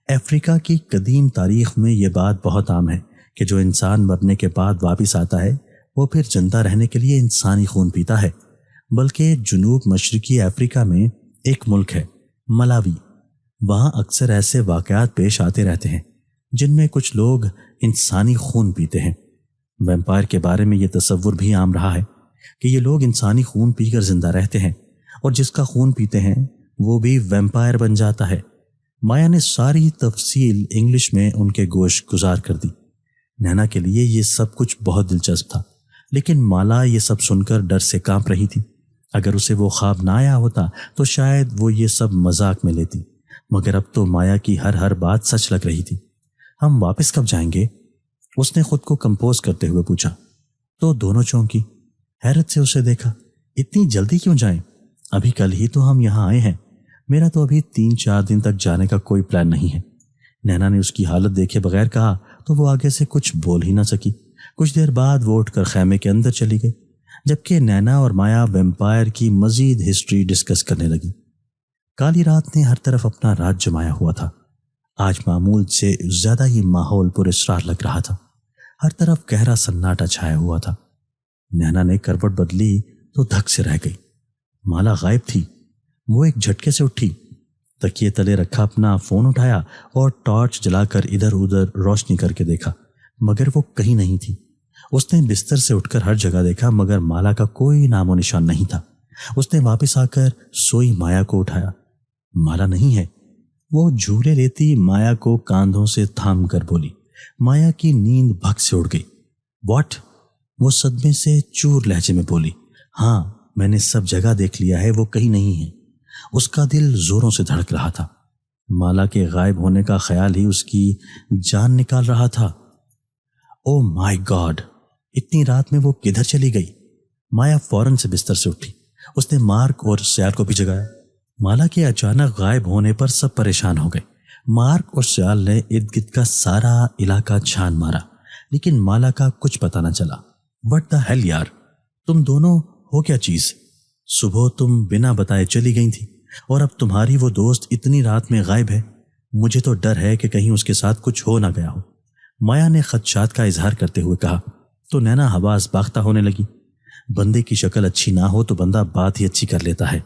افریقہ کی قدیم تاریخ میں یہ بات بہت عام ہے کہ جو انسان مرنے کے بعد واپس آتا ہے وہ پھر زندہ رہنے کے لیے انسانی خون پیتا ہے۔ بلکہ جنوب مشرقی افریقہ میں ایک ملک ہے ملاوی، وہاں اکثر ایسے واقعات پیش آتے رہتے ہیں جن میں کچھ لوگ انسانی خون پیتے ہیں۔ ویمپائر کے بارے میں یہ تصور بھی عام رہا ہے کہ یہ لوگ انسانی خون پی کر زندہ رہتے ہیں، اور جس کا خون پیتے ہیں وہ بھی ویمپائر بن جاتا ہے۔ مایا نے ساری تفصیل انگلش میں ان کے گوش گزار کر دی۔ نینا کے لیے یہ سب کچھ بہت دلچسپ تھا، لیکن مالا یہ سب سن کر ڈر سے کانپ رہی تھی۔ اگر اسے وہ خواب نہ آیا ہوتا تو شاید وہ یہ سب مذاق میں لیتی، مگر اب تو مایا کی ہر بات سچ لگ رہی تھی۔ ہم واپس کب جائیں گے؟ اس نے خود کو کمپوز کرتے ہوئے پوچھا۔ تو دونوں چونکی، حیرت سے اسے دیکھا۔ اتنی جلدی کیوں جائیں؟ ابھی کل ہی تو ہم یہاں آئے ہیں۔ میرا تو ابھی 3-4 دن تک جانے کا کوئی پلان نہیں ہے۔ نینا نے اس کی حالت دیکھے بغیر کہا تو وہ آگے سے کچھ بول ہی نہ سکی۔ کچھ دیر بعد وہ اٹھ کر خیمے کے اندر چلی گئی، جبکہ نینا اور مایا ویمپائر کی مزید ہسٹری ڈسکس کرنے لگی۔ کالی رات نے ہر طرف اپنا راج جمایا ہوا تھا۔ آج معمول سے زیادہ ہی ماحول پر اسرار لگ رہا تھا۔ ہر طرف گہرا سناٹا چھایا ہوا تھا۔ نینا نے کروٹ بدلی تو دھک سے رہ گئی۔ مالا غائب تھی۔ وہ ایک جھٹکے سے اٹھی، تکیے تلے رکھا اپنا فون اٹھایا اور ٹارچ جلا کر ادھر ادھر روشنی کر کے دیکھا، مگر وہ کہیں نہیں تھی۔ اس نے بستر سے اٹھ کر ہر جگہ دیکھا، مگر مالا کا کوئی نام و نشان نہیں تھا۔ اس نے واپس آ کر سوئی مایا کو اٹھایا۔ مالا نہیں ہے۔ وہ جھولے لیتی مایا کو کاندھوں سے تھام کر بولی۔ مایا کی نیند بھگ سے اڑ گئی۔ واٹ؟ وہ صدمے سے چور لہجے میں بولی۔ ہاں، میں نے سب جگہ دیکھ لیا ہے، وہ کہیں نہیں ہے۔ اس کا دل زوروں سے دھڑک رہا تھا۔ مالا کے غائب ہونے کا خیال ہی اس کی جان نکال رہا تھا۔ او مائی گاڈ، اتنی رات میں وہ کدھر چلی گئی؟ مایا فوراً سے بستر سے اٹھی۔ اس نے مارک اور سیال کو بھی جگایا۔ مالا کے اچانک غائب ہونے پر سب پریشان ہو گئے۔ مارک اور سیال نے ارد گرد کا سارا علاقہ چھان مارا، لیکن مالا کا کچھ پتہ نہ چلا۔ وٹ دا ہیل یار، تم دونوں ہو کیا چیز؟ صبح تم بنا بتائے چلی گئی تھی اور اب تمہاری وہ دوست اتنی رات میں غائب ہے۔ مجھے تو ڈر ہے کہ کہیں اس کے ساتھ کچھ ہو نہ گیا ہو۔ مایا نے خدشات کا اظہار کرتے ہوئے کہا تو نینا حواس باختہ ہونے لگی۔ بندے کی شکل اچھی نہ ہو تو بندہ بات ہی اچھی کر لیتا ہے۔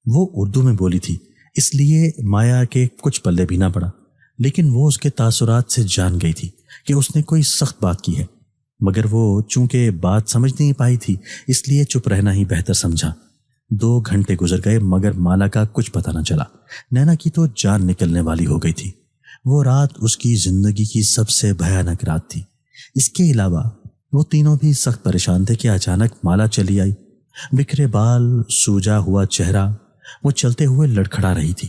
وہ اردو میں بولی تھی، اس لیے مایا کے کچھ پلے بھی نہ پڑا، لیکن وہ اس کے تاثرات سے جان گئی تھی کہ اس نے کوئی سخت بات کی ہے، مگر وہ چونکہ بات سمجھ نہیں پائی تھی اس لیے چپ رہنا ہی بہتر سمجھا۔ 2 گھنٹے گزر گئے مگر مالا کا کچھ پتہ نہ چلا۔ نینا کی تو جان نکلنے والی ہو گئی تھی۔ وہ رات اس کی زندگی کی سب سے بھیانک رات تھی۔ اس کے علاوہ وہ تینوں بھی سخت پریشان تھے کہ اچانک مالا چلی آئی۔ بکھرے بال، سوجا ہوا چہرہ، وہ چلتے ہوئے لڑکھڑا رہی تھی۔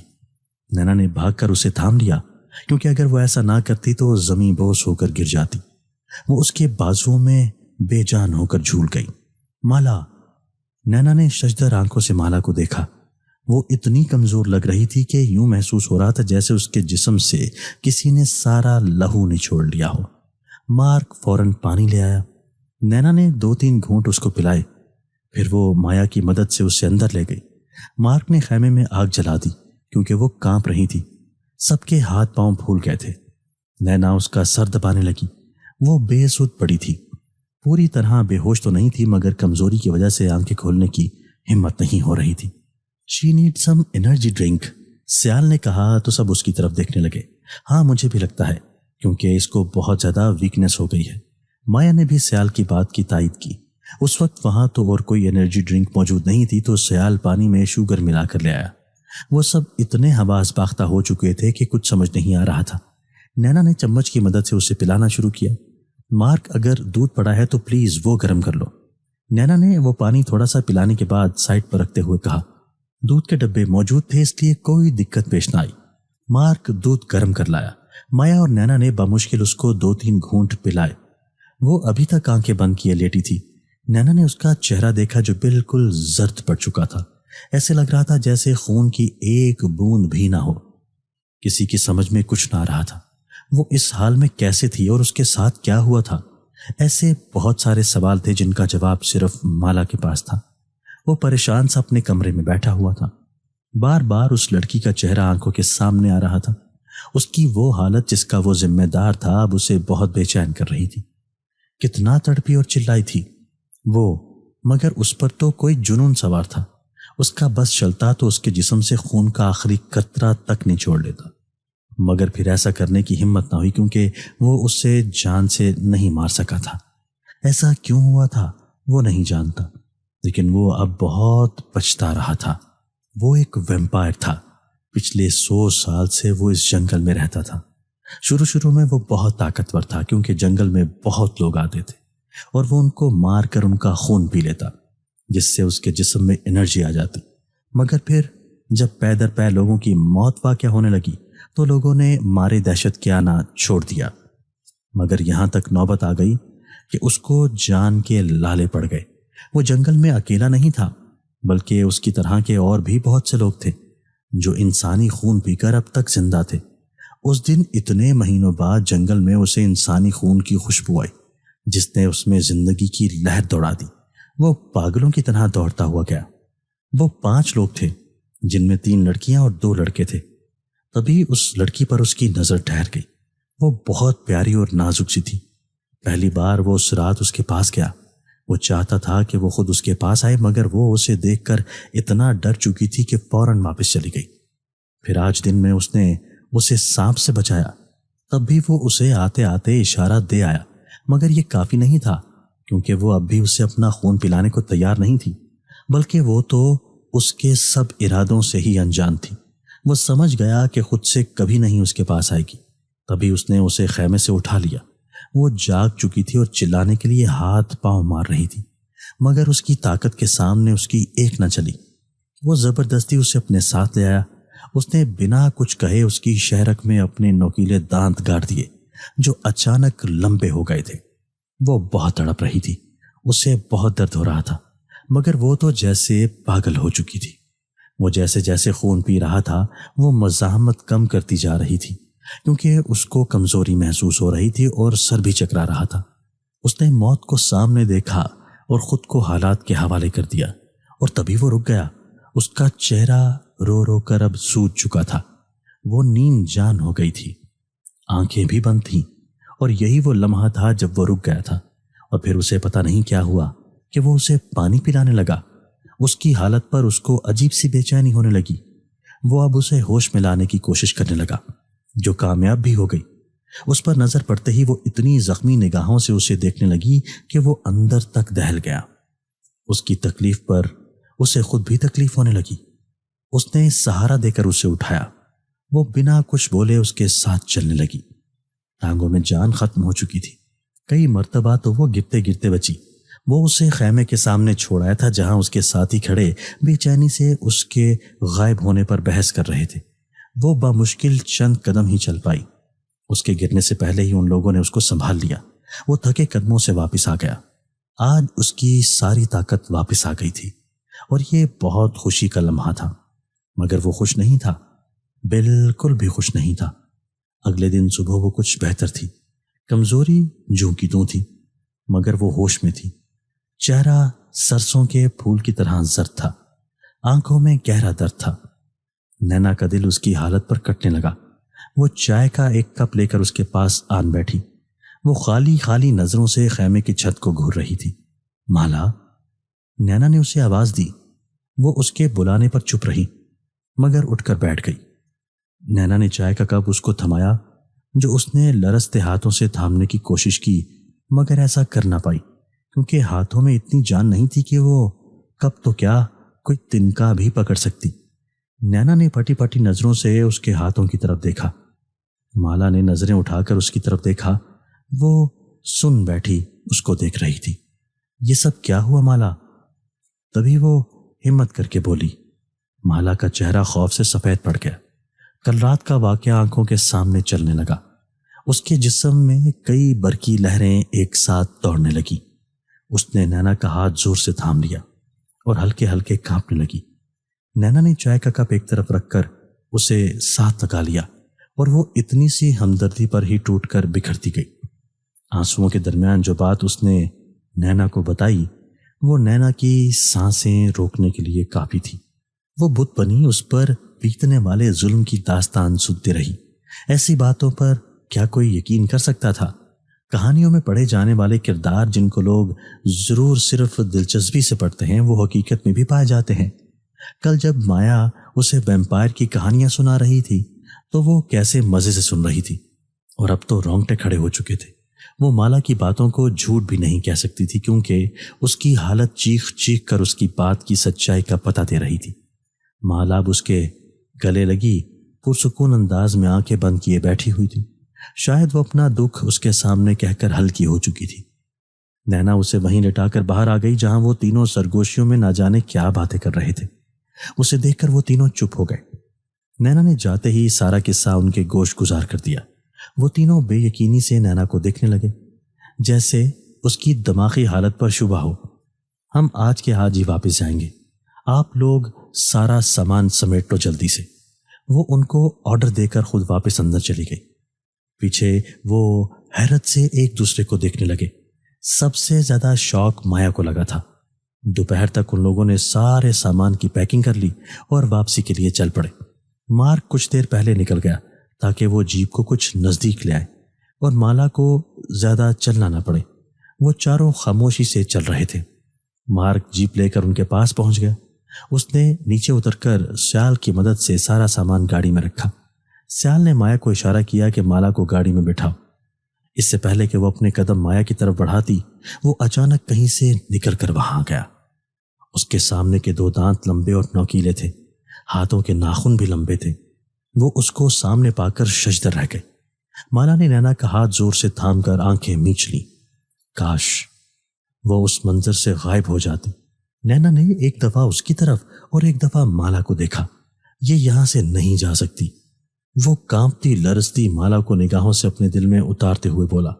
نینا نے بھاگ کر اسے تھام لیا، کیونکہ اگر وہ ایسا نہ کرتی تو زمیں بوس ہو کر گر جاتی۔ وہ اس کے بازوؤں میں بے جان ہو کر جھول گئی۔ مالا! نینا نے ششدر آنکھوں سے مالا کو دیکھا۔ وہ اتنی کمزور لگ رہی تھی کہ یوں محسوس ہو رہا تھا جیسے اس کے جسم سے کسی نے سارا لہو نچوڑ لیا ہو۔ مارک فوراً پانی لے آیا۔ نینا نے 2-3 گھونٹ اس کو پلائے، پھر وہ مایا کی مدد سے اسے اندر لے گئی۔ مارک نے خیمے میں آگ جلا دی کیونکہ وہ کانپ رہی تھی۔ سب کے ہاتھ پاؤں پھول گئے تھے۔ نینا اس کا سر دبانے لگی۔ وہ بے سود پڑی تھی، پوری طرح بے ہوش تو نہیں تھی مگر کمزوری کی وجہ سے آنکھیں کھولنے کی ہمت نہیں ہو رہی تھی۔ شی نیڈ سم انرجی ڈرنک، سیال نے کہا تو سب اس کی طرف دیکھنے لگے۔ ہاں مجھے بھی لگتا ہے کیونکہ اس کو بہت زیادہ ویکنس ہو گئی ہے۔ مایا نے بھی سیال کی بات کی تائید کی۔ اس وقت وہاں تو اور کوئی انرجی ڈرنک موجود نہیں تھی تو سیال پانی میں شوگر ملا کر لے آیا۔ وہ سب اتنے حواس باختہ ہو چکے تھے کہ کچھ سمجھ نہیں آ رہا تھا۔ نینا نے چمچ کی مدد سے اسے پلانا شروع کیا۔ مارک اگر دودھ پڑا ہے تو پلیز وہ گرم کر لو۔ نینا نے وہ پانی تھوڑا سا پلانے کے بعد سائڈ پر رکھتے ہوئے کہا۔ دودھ کے ڈبے موجود تھے اس لیے کوئی دقت پیش نہ آئی۔ مارک دودھ گرم کر لایا۔ مایا اور نینا نے بمشکل اس کو 2-3 گھونٹ پلائے۔ وہ ابھی تک آنکھیں بند کیے لیٹی تھی۔ نینا نے اس کا چہرہ دیکھا جو بالکل زرد پڑ چکا تھا، ایسے لگ رہا تھا جیسے خون کی ایک بوند بھی نہ ہو۔ کسی کی سمجھ میں کچھ نہ آ رہا تھا، وہ اس حال میں کیسے تھی اور اس کے ساتھ کیا ہوا تھا۔ ایسے بہت سارے سوال تھے جن کا جواب صرف مالا کے پاس تھا۔ وہ پریشان سا اپنے کمرے میں بیٹھا ہوا تھا۔ بار بار اس لڑکی کا چہرہ آنکھوں کے سامنے آ رہا تھا۔ اس کی وہ حالت جس کا وہ ذمہ دار تھا اب اسے بہت بے چین کر رہی تھی۔ کتنا تڑپی اور چلائی تھی وہ، مگر اس پر تو کوئی جنون سوار تھا۔ اس کا بس چلتا تو اس کے جسم سے خون کا آخری قطرہ تک نچوڑ لیتا، مگر پھر ایسا کرنے کی ہمت نہ ہوئی کیونکہ وہ اس سے جان سے نہیں مار سکا تھا۔ ایسا کیوں ہوا تھا وہ نہیں جانتا، لیکن وہ اب بہت پچھتا رہا تھا۔ وہ ایک ویمپائر تھا۔ پچھلے 100 سال سے وہ اس جنگل میں رہتا تھا۔ شروع میں وہ بہت طاقتور تھا کیونکہ جنگل میں بہت لوگ آتے تھے اور وہ ان کو مار کر ان کا خون پی لیتا جس سے اس کے جسم میں انرجی آ جاتی۔ مگر پھر جب پے در پے لوگوں کی موت واقع ہونے لگی تو لوگوں نے مارے دہشت کے آنا چھوڑ دیا، مگر یہاں تک نوبت آ گئی کہ اس کو جان کے لالے پڑ گئے۔ وہ جنگل میں اکیلا نہیں تھا بلکہ اس کی طرح کے اور بھی بہت سے لوگ تھے جو انسانی خون پی کر اب تک زندہ تھے۔ اس دن اتنے مہینوں بعد جنگل میں اسے انسانی خون کی خوشبو آئی جس نے اس میں زندگی کی لہر دوڑا دی۔ وہ پاگلوں کی طرح دوڑتا ہوا گیا۔ وہ 5 لوگ تھے جن میں 3 لڑکیاں اور 2 لڑکے تھے۔ تبھی اس لڑکی پر اس کی نظر ٹھہر گئی۔ وہ بہت پیاری اور نازک سی تھی۔ پہلی بار وہ اس رات اس کے پاس گیا۔ وہ چاہتا تھا کہ وہ خود اس کے پاس آئے مگر وہ اسے دیکھ کر اتنا ڈر چکی تھی کہ فوراً واپس چلی گئی۔ پھر آج دن میں اس نے اسے سانپ سے بچایا، تب بھی وہ اسے آتے آتے اشارہ دے آیا، مگر یہ کافی نہیں تھا کیونکہ وہ اب بھی اسے اپنا خون پلانے کو تیار نہیں تھی، بلکہ وہ تو اس کے سب ارادوں سے ہی انجان تھی۔ وہ سمجھ گیا کہ خود سے کبھی نہیں اس کے پاس آئے گی۔ تبھی اس نے اسے خیمے سے اٹھا لیا۔ وہ جاگ چکی تھی اور چلانے کے لیے ہاتھ پاؤں مار رہی تھی، مگر اس کی طاقت کے سامنے اس کی ایک نہ چلی۔ وہ زبردستی اسے اپنے ساتھ لے آیا۔ اس نے بنا کچھ کہے اس کی شہرک میں اپنے نوکیلے دانت گاڑ دیے جو اچانک لمبے ہو گئے تھے۔ وہ بہت تڑپ رہی تھی، اسے بہت درد ہو رہا تھا، مگر وہ تو جیسے پاگل ہو چکی تھی۔ وہ جیسے جیسے خون پی رہا تھا وہ مزاحمت کم کرتی جا رہی تھی کیونکہ اس کو کمزوری محسوس ہو رہی تھی اور سر بھی چکرا رہا تھا۔ اس نے موت کو سامنے دیکھا اور خود کو حالات کے حوالے کر دیا، اور تبھی وہ رک گیا۔ اس کا چہرہ رو رو کر اب سوج چکا تھا۔ وہ نیم جان ہو گئی تھی، آنکھیں بھی بند تھیں، اور یہی وہ لمحہ تھا جب وہ رک گیا تھا۔ اور پھر اسے پتہ نہیں کیا ہوا کہ وہ اسے پانی پلانے لگا۔ اس کی حالت پر اس کو عجیب سی بے چینی ہونے لگی۔ وہ اب اسے ہوش میں لانے کی کوشش کرنے لگا جو کامیاب بھی ہو گئی۔ اس پر نظر پڑتے ہی وہ اتنی زخمی نگاہوں سے اسے دیکھنے لگی کہ وہ اندر تک دہل گیا۔ اس کی تکلیف پر اسے خود بھی تکلیف ہونے لگی۔ اس نے سہارا دے کر اسے اٹھایا۔ وہ بنا کچھ بولے اس کے ساتھ چلنے لگی۔ ٹانگوں میں جان ختم ہو چکی تھی۔ کئی مرتبہ تو وہ گرتے گرتے بچی۔ وہ اسے خیمے کے سامنے چھوڑایا تھا جہاں اس کے ساتھی کھڑے بے چینی سے اس کے غائب ہونے پر بحث کر رہے تھے۔ وہ بمشکل چند قدم ہی چل پائی۔ اس کے گرنے سے پہلے ہی ان لوگوں نے اس کو سنبھال لیا۔ وہ تھکے قدموں سے واپس آ گیا۔ آج اس کی ساری طاقت واپس آ گئی تھی اور یہ بہت خوشی کا لمحہ تھا۔ مگر وہ خوش نہیں تھا، بالکل بھی خوش نہیں تھا۔ اگلے دن صبح وہ کچھ بہتر تھی، کمزوری جوں کی توں تھی، مگر وہ ہوش میں تھی۔ چہرہ سرسوں کے پھول کی طرح زرد تھا، آنکھوں میں گہرا درد تھا۔ نینا کا دل اس کی حالت پر کٹنے لگا۔ وہ چائے کا ایک کپ لے کر اس کے پاس آن بیٹھی۔ وہ خالی خالی نظروں سے خیمے کی چھت کو گھور رہی تھی۔ مالا، نینا نے اسے آواز دی۔ وہ اس کے بلانے پر چپ رہی، مگر اٹھ کر بیٹھ گئی۔ نینا نے چائے کا کپ اس کو تھمایا، جو اس نے لرزتے ہاتھوں سے تھامنے کی کوشش کی، مگر ایسا کر نہ پائی، کیونکہ ہاتھوں میں اتنی جان نہیں تھی کہ وہ کپ تو کیا کوئی تنکا بھی پکڑ سکتی۔ نینا نے پھٹی پھٹی نظروں سے اس کے ہاتھوں کی طرف دیکھا۔ مالا نے نظریں اٹھا کر اس کی طرف دیکھا۔ وہ سن بیٹھی اس کو دیکھ رہی تھی۔ یہ سب کیا ہوا مالا؟ تبھی وہ ہمت کر کے بولی۔ مالا کا چہرہ خوف سے سفید پڑ گیا۔ کل رات کا واقعہ آنکھوں کے سامنے چلنے لگا۔ اس کے جسم میں کئی برقی لہریں ایک ساتھ دوڑنے لگی۔ اس نے نینا کا ہاتھ زور سے تھام لیا اور ہلکے ہلکے کانپنے لگی۔ نینا نے چائے کا کپ ایک طرف رکھ کر اسے ساتھ لگا لیا اور وہ اتنی سی ہمدردی پر ہی ٹوٹ کر بکھرتی گئی۔ آنسوؤں کے درمیان جو بات اس نے نینا کو بتائی، وہ نینا کی سانسیں روکنے کے لیے کافی تھی۔ وہ بت بنی اس پر بیتنے والے ظلم کی داستان سنتی رہی۔ ایسی باتوں پر کیا کوئی یقین کر سکتا تھا؟ کہانیوں میں پڑھے جانے والے کردار جن کو لوگ ضرور صرف دلچسپی سے پڑھتے ہیں، وہ حقیقت میں بھی پائے جاتے ہیں۔ کل جب مایا اسے ویمپائر کی کہانیاں سنا رہی تھی تو وہ کیسے مزے سے سن رہی تھی، اور اب تو رونگٹے کھڑے ہو چکے تھے۔ وہ مالا کی باتوں کو جھوٹ بھی نہیں کہہ سکتی تھی، کیونکہ اس کی حالت چیخ چیخ کر اس کی بات کی سچائی کا پتہ دے رہی تھی۔ مالا اب اس کے گلے لگی پرسکون انداز میں آنکھیں بند کیے بیٹھی ہوئی تھی۔ شاید وہ اپنا دکھ اس کے سامنے کہہ کر ہلکی ہو چکی تھی۔ نینا اسے وہیں لٹا کر باہر آ گئی جہاں وہ تینوں سرگوشیوں میں نہ جانے کیا باتیں کر رہے تھے۔ اسے دیکھ کر وہ تینوں چپ ہو گئے۔ نینا نے جاتے ہی سارا قصہ ان کے گوش گزار کر دیا۔ وہ تینوں بے یقینی سے نینا کو دیکھنے لگے، جیسے اس کی دماغی حالت پر شبہ ہو۔ ہم آج کے آج ہی واپس جائیں گے، آپ لوگ سارا سامان سمیٹ لو جلدی سے۔ وہ ان کو آرڈر دے کر خود واپس اندر چلی گئی۔ پیچھے وہ حیرت سے ایک دوسرے کو دیکھنے لگے۔ سب سے زیادہ شوق مایا کو لگا تھا۔ دوپہر تک ان لوگوں نے سارے سامان کی پیکنگ کر لی اور واپسی کے لیے چل پڑے۔ مارک کچھ دیر پہلے نکل گیا تاکہ وہ جیپ کو کچھ نزدیک لے آئے اور مالا کو زیادہ چلنا نہ پڑے۔ وہ چاروں خاموشی سے چل رہے تھے۔ مارک جیپ لے کر ان کے پاس پہنچ گیا۔ اس نے نیچے اتر کر سیال کی مدد سے سارا سامان گاڑی میں رکھا۔ سیال نے مایا کو اشارہ کیا کہ مالا کو گاڑی میں بٹھاؤ۔ اس سے پہلے کہ وہ اپنے قدم مایا کی طرف بڑھاتی، وہ اچانک کہیں سے نکل کر وہاں گیا۔ اس کے سامنے کے دو دانت لمبے اور نوکیلے تھے، ہاتھوں کے ناخن بھی لمبے تھے۔ وہ اس کو سامنے پا کر ششدر رہ گئے۔ مالا نے نینا کا ہاتھ زور سے تھام کر آنکھیں میچ لیں۔ کاش وہ اس منظر سے غائب ہو جاتی۔ نینا نے ایک دفعہ اس کی طرف اور ایک دفعہ مالا کو دیکھا۔ یہ یہاں سے نہیں جا سکتی۔ وہ کانپتی لرزتی مالا کو نگاہوں سے اپنے دل میں اتارتے ہوئے بولا۔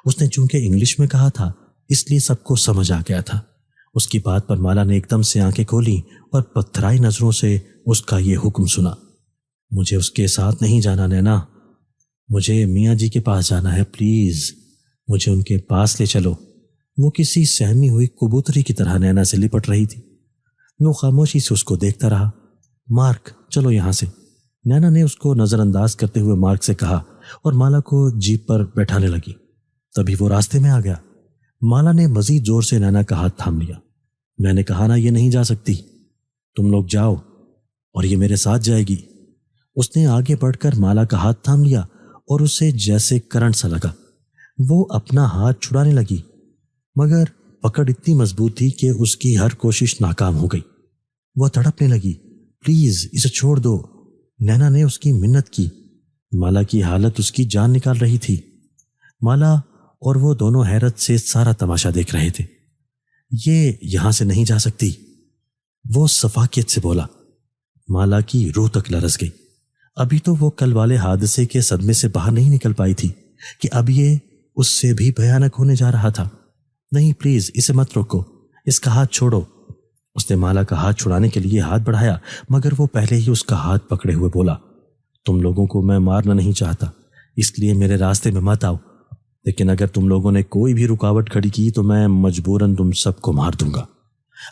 اس نے چونکہ انگلش میں کہا تھا اس لیے سب کو سمجھ آ گیا تھا۔ اس کی بات پر مالا نے ایک دم سے آنکھیں کھولی اور پتھرائی نظروں سے اس کا یہ حکم سنا۔ مجھے اس کے ساتھ نہیں جانا نینا، مجھے میاں جی کے پاس جانا ہے، پلیز مجھے ان کے پاس لے چلو۔ وہ کسی سہمی ہوئی کبوتری کی طرح نینا سے لپٹ رہی تھی۔ وہ خاموشی سے اس کو دیکھتا رہا۔ مارک چلو یہاں سے، نینا نے اس کو نظر انداز کرتے ہوئے مارک سے کہا اور مالا کو جیپ پر بیٹھانے لگی۔ تبھی وہ راستے میں آ گیا۔ مالا نے مزید زور سے نینا کا ہاتھ تھام لیا۔ میں نے کہا نا یہ نہیں جا سکتی، تم لوگ جاؤ اور یہ میرے ساتھ جائے گی۔ اس نے آگے بڑھ کر مالا کا ہاتھ تھام لیا اور اسے جیسے کرنٹ سا لگا۔ وہ اپنا ہاتھ چھڑانے لگی، مگر پکڑ اتنی مضبوط تھی کہ اس کی ہر کوشش ناکام ہو گئی۔ وہ تڑپنے لگی، پلیز اسے چھوڑ دو۔ نینا نے اس کی منت کی۔ مالا کی حالت اس کی جان نکال رہی تھی۔ مالا اور وہ دونوں حیرت سے سارا تماشا دیکھ رہے تھے۔ یہ یہاں سے نہیں جا سکتی، وہ سفاکیت سے بولا۔ مالا کی روح تک لرز گئی۔ ابھی تو وہ کل والے حادثے کے صدمے سے باہر نہیں نکل پائی تھی کہ اب یہ اس سے بھی بھیانک ہونے جا رہا تھا۔ نہیں پلیز اسے مت روکو، اس کا ہاتھ چھوڑو۔ اس نے مالا کا ہاتھ چھڑانے کے لیے ہاتھ بڑھایا، مگر وہ پہلے ہی اس کا ہاتھ پکڑے ہوئے بولا، تم لوگوں کو میں مارنا نہیں چاہتا، اس لیے میرے راستے میں مت آؤ، لیکن اگر تم لوگوں نے کوئی بھی رکاوٹ کھڑی کی تو میں مجبوراً تم سب کو مار دوں گا۔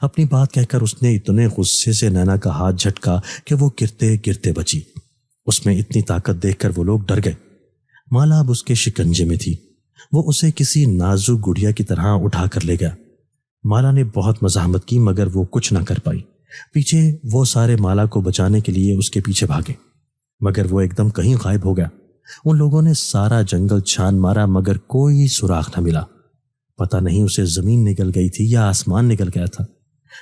اپنی بات کہہ کر اس نے اتنے غصے سے نینا کا ہاتھ جھٹکا کہ وہ گرتے گرتے بچی۔ اس میں اتنی طاقت دیکھ کر وہ لوگ ڈر گئے۔ مالا اب اس کے شکنجے میں تھی۔ وہ اسے کسی نازک گڑیا کی طرح اٹھا کر لے گیا۔ مالا نے بہت مزاحمت کی مگر وہ کچھ نہ کر پائی۔ پیچھے وہ سارے مالا کو بچانے کے لیے اس کے پیچھے بھاگے، مگر وہ ایک دم کہیں غائب ہو گیا۔ ان لوگوں نے سارا جنگل چھان مارا مگر کوئی سراغ نہ ملا۔ پتہ نہیں اسے زمین نگل گئی تھی یا آسمان نگل گیا تھا۔